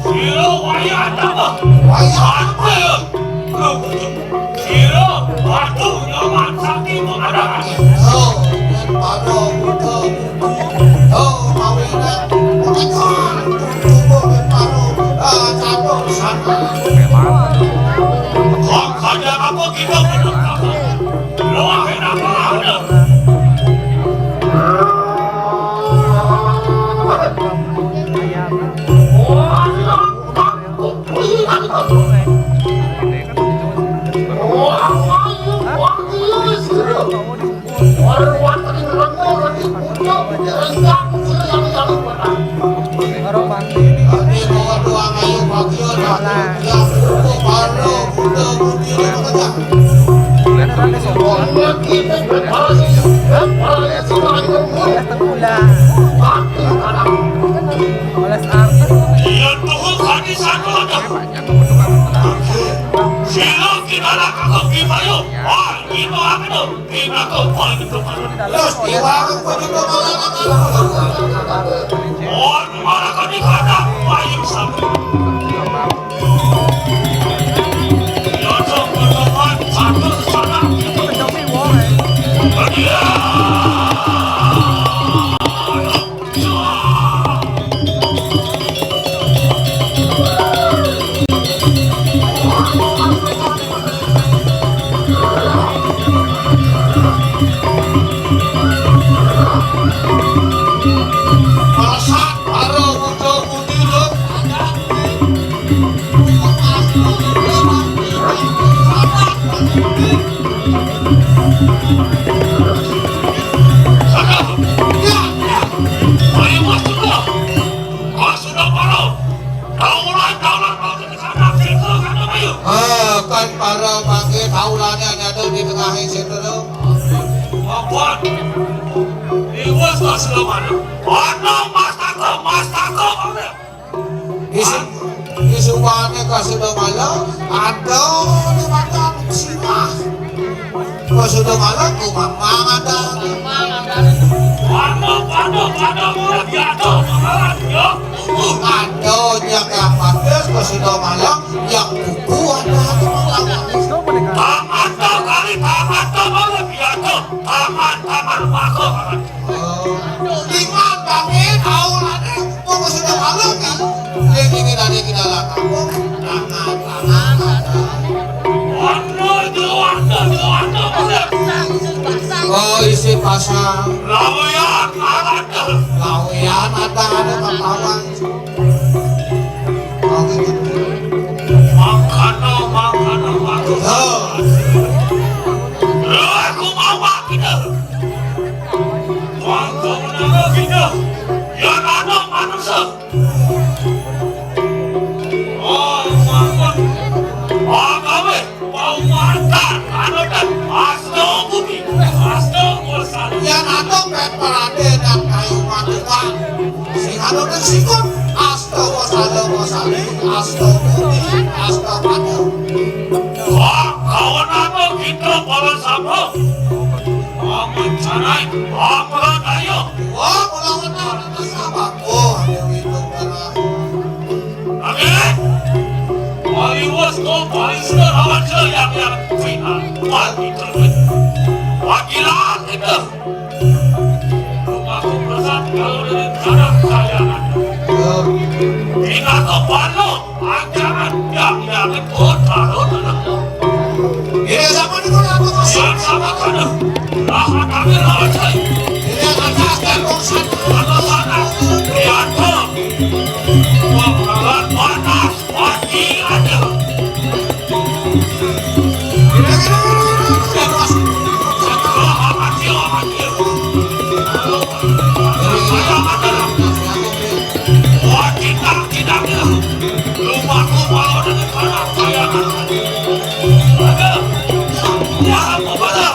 Kira wayah nama. wayang Sampai. Kira batu nyaman sakti mengadakan. oh yang pado budo oh mawina bukan tubuh yang pado catur sana Kok ada apa kita belum tahu? Lo akhir apa ada? Ini bawa dua kayu bagio yang upo pado budo budi Olas artes. satu aja. Sila kita nak kau kibayo. Wah, ini apa tu? Kita kau boleh betul betul. Terus iwang begitu malah. Oh, mana kau di kata? Bayu sama. Ya, teman-teman, satu sana. Dia. Masak baru muncul-muncul loh. Kan para pakai taulannya ada di tengah situ tuh. Isuannya kasih malam ada di makan siapa? Kau sudah malam kumang ada. Ada yang pakai kau sudah malam yang buku ada. Ingat kami tahu nanti mau sudah malam kan? Ini kita lakukan. Oh isi pasang. Lawian ada kawan. Oh gitu. Makan. Oh. Aku mau kita. Waktu menangga kita, yang ada manusia. Oh, makan. Oh, kami mau makan. Anu dan asdo bumi, asdo bosan. Yang ada pet parade dan kayu matuan. Sing ada dan sikut. Asto wasale, asto bumi, asto padu. Wah, kawan apa kita bawa sama? Oh, mencanai, apa tayo? Oh, melawan orang sama. Oh, ada itu parah. Amin. Wali wasto paling serawan yang final. Wali terus. Wakilan kita. Rumahku bersat kalau dari tanah kayangan. Ingat kepala, anjangan yang kota. Ini sama di mana aku masuk? Sama kana. Lahan kami lawan saya. Ini akan kasih kongsan. Mana lihat Wakalan panas, mati ada. Rumahku mau dengan tanah kayangan. Ada. Ya, apa pada?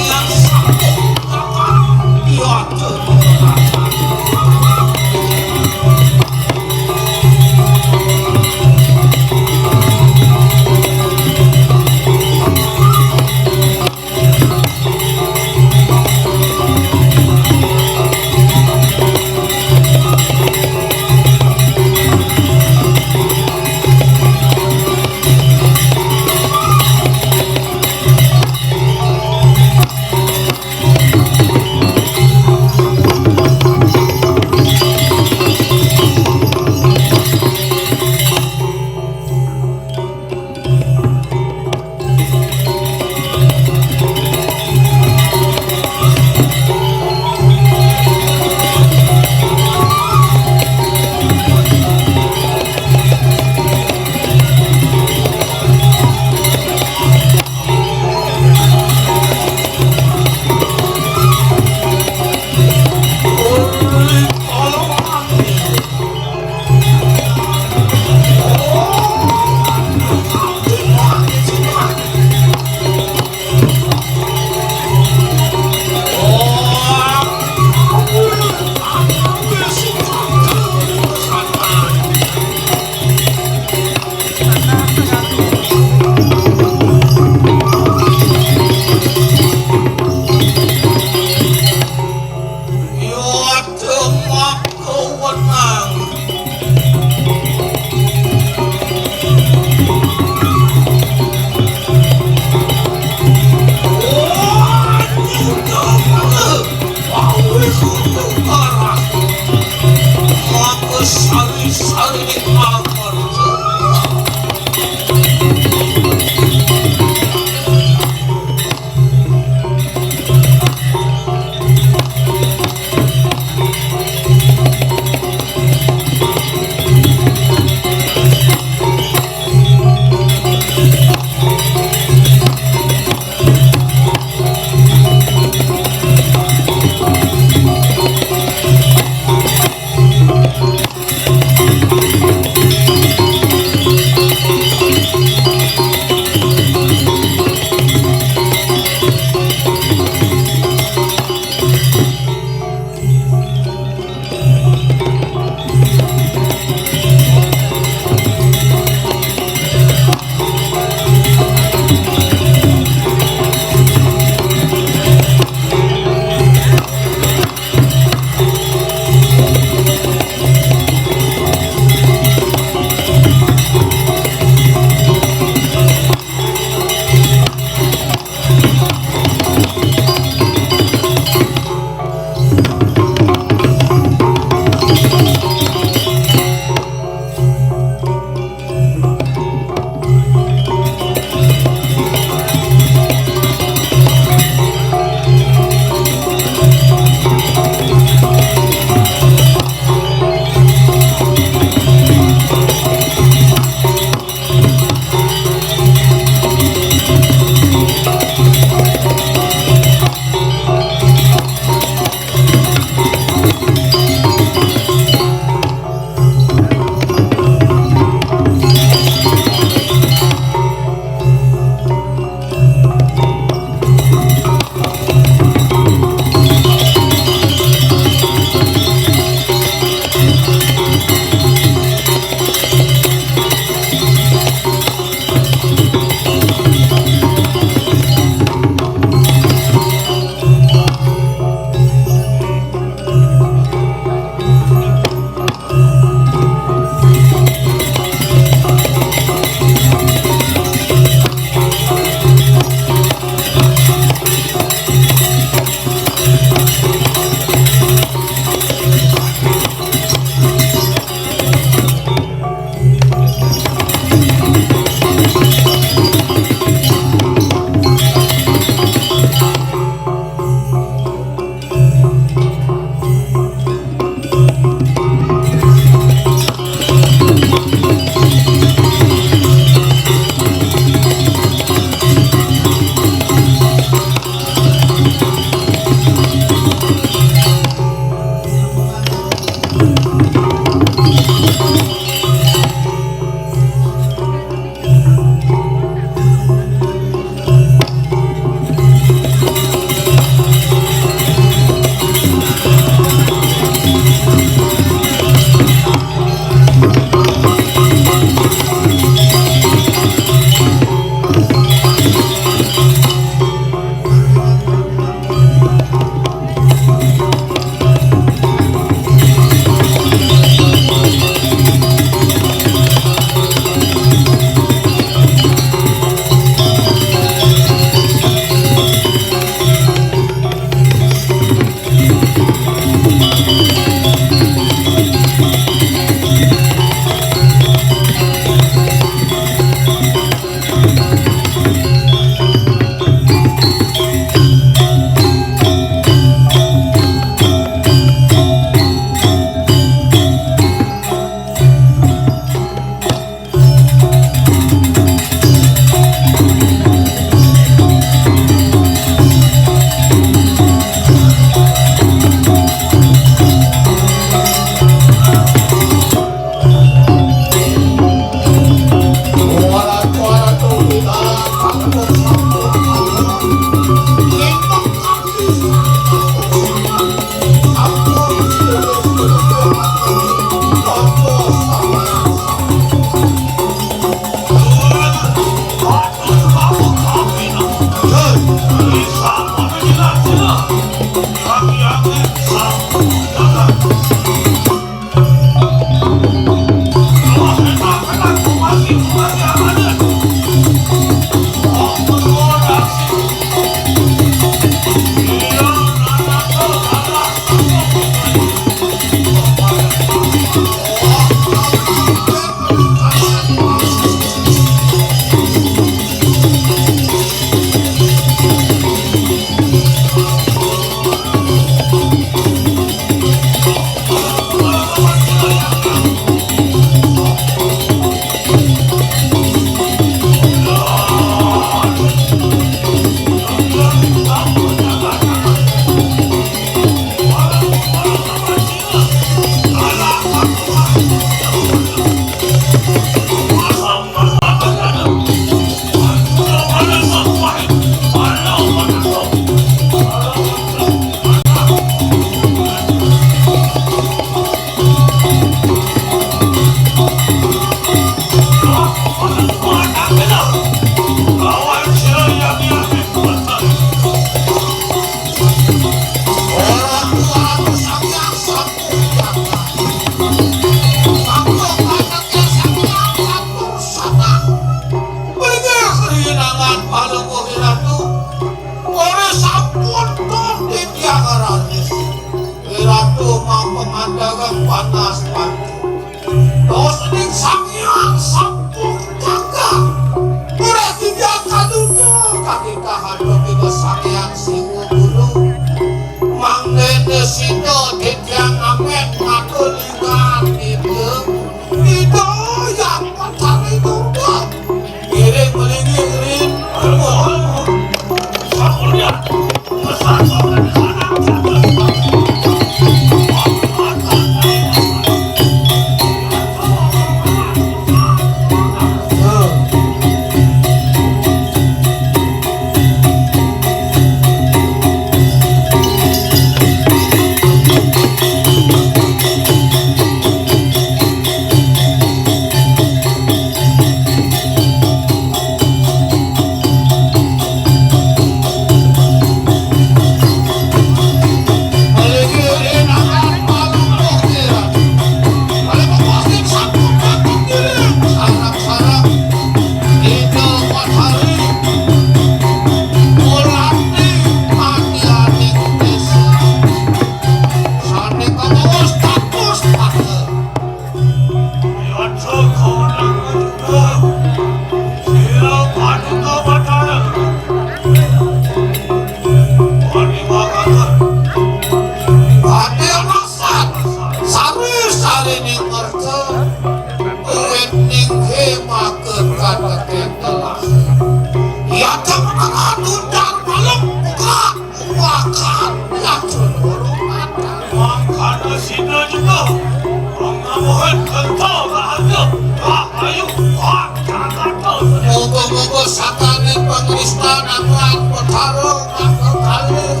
Moga-moga sakane pangristan aman petarung mangkel kalih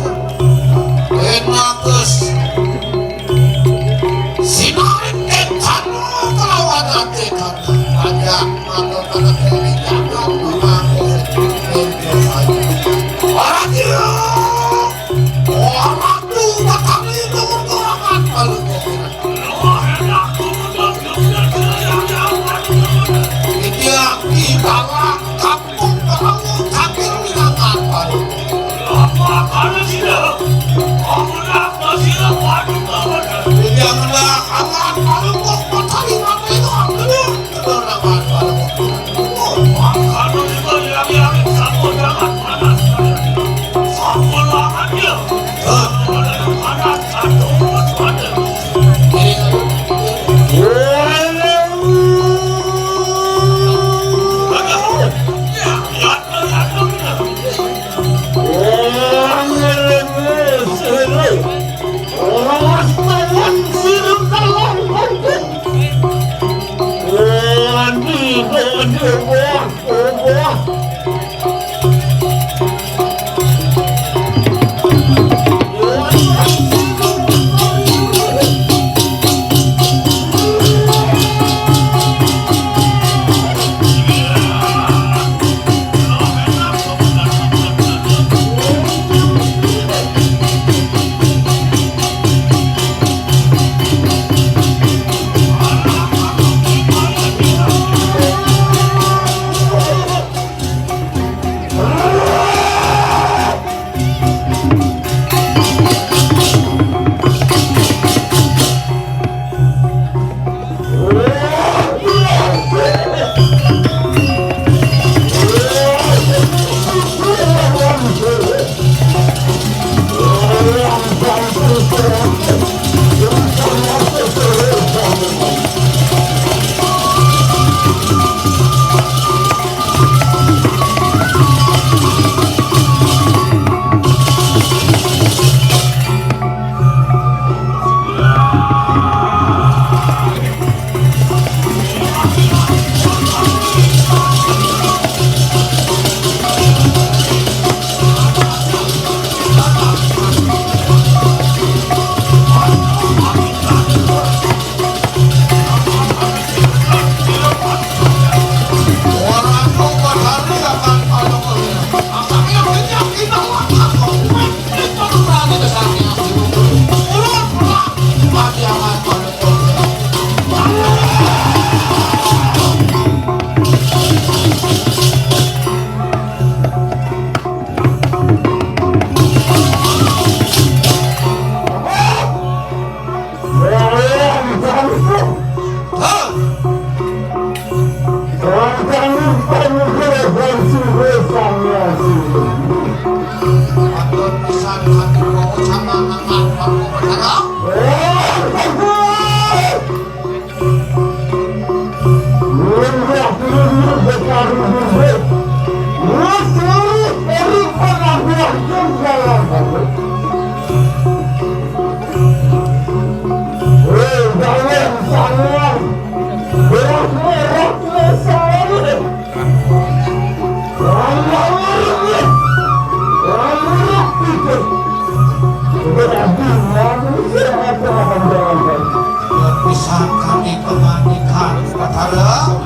enakeus sinarin ketanu kelawan ate kana ajak mangkel kana kiri jangan memangkel orang dia orang tu bakal itu kurangan kalau dia di bawah kampung kamu takir minangan baru janganlah aman baru kok matahari mana itu ambil kedorangan baru Atur pisan hati kau sama anak kamu berharap. Bisa kami pemandikan Batara.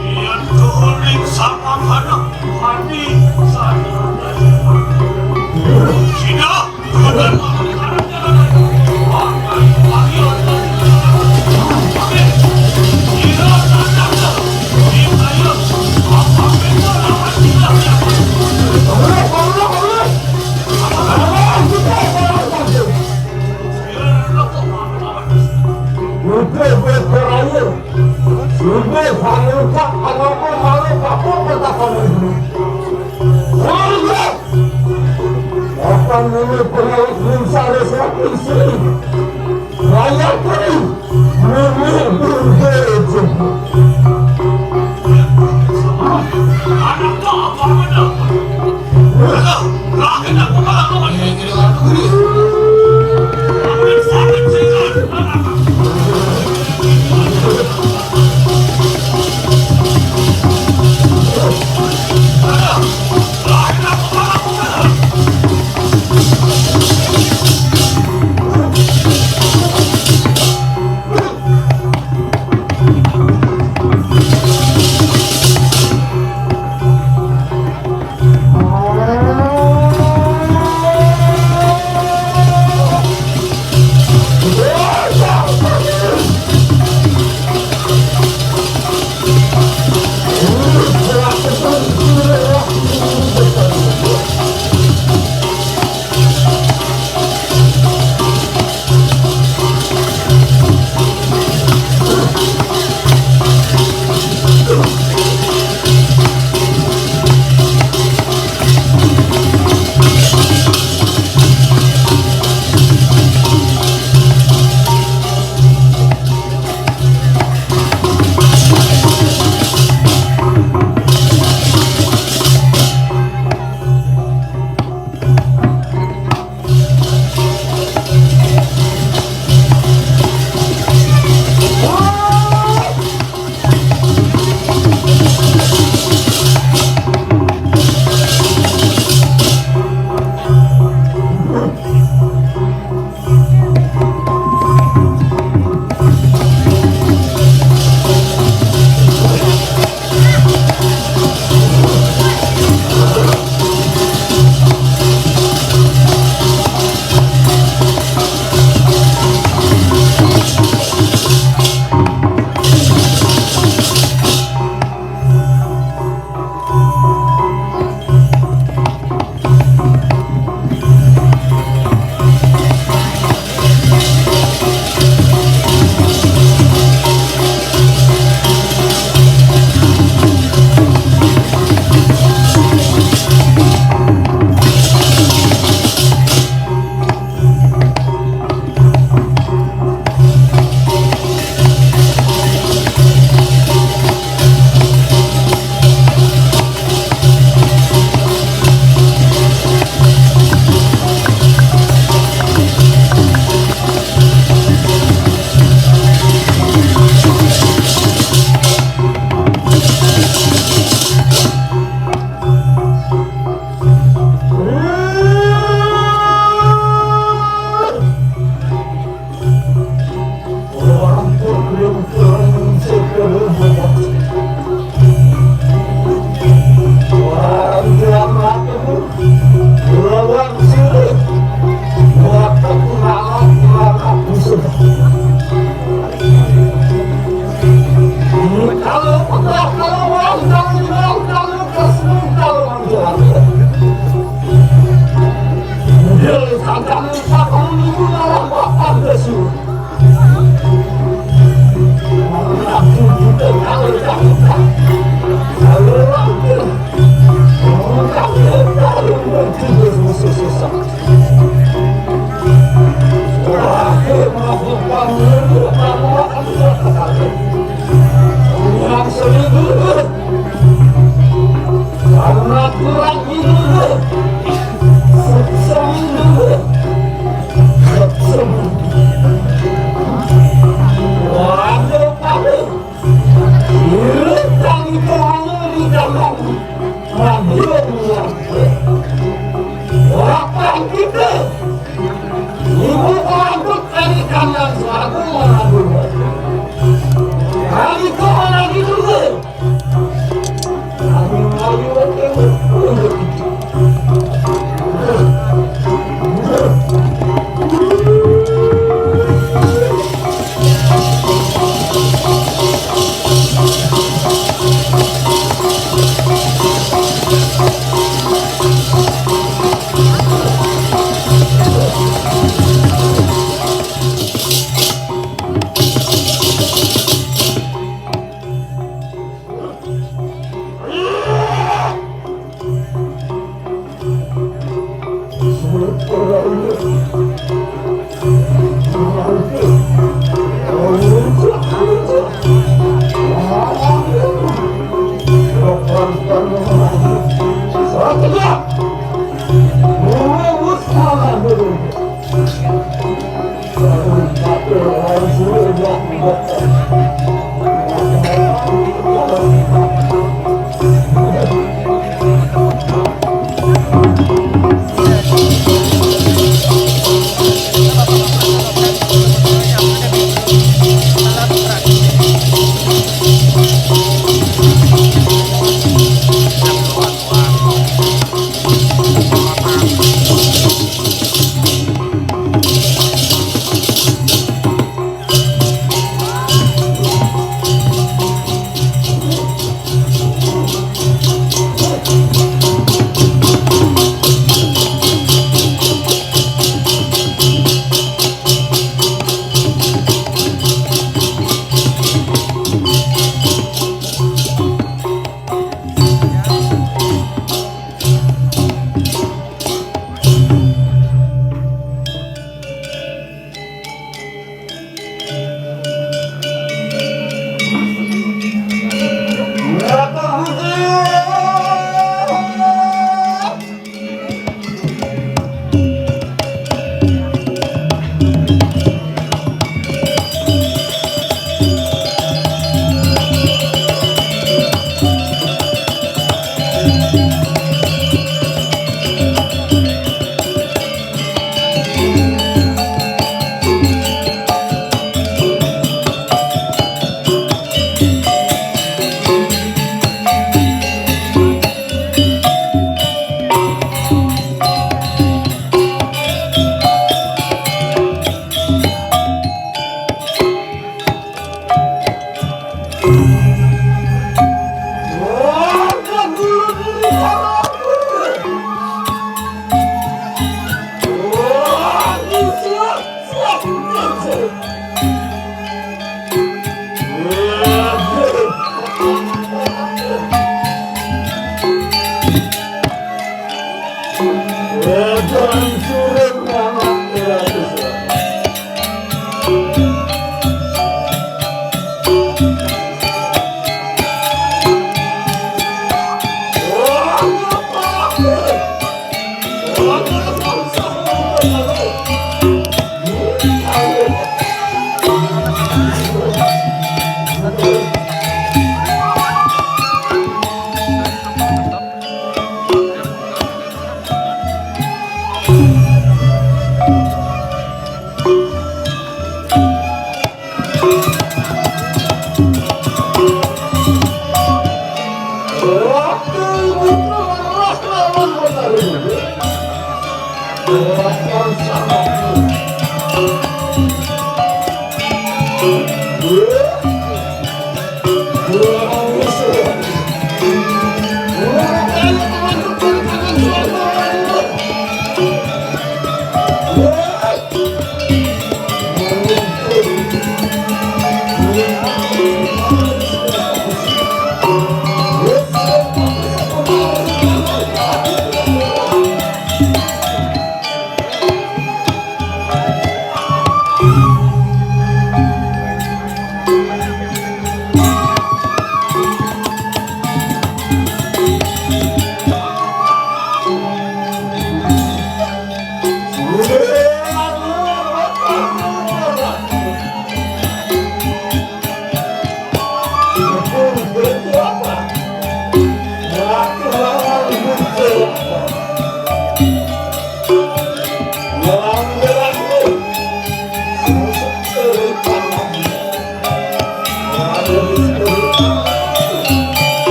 Yang tuling sama anak hati saya. Kapan ini pengalaman saya semakin sering Raya kali bergeja anak tak apa mendapat rakyat aku malah kawan ini akan sangat sehat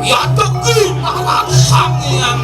Ya teguh alat sang yang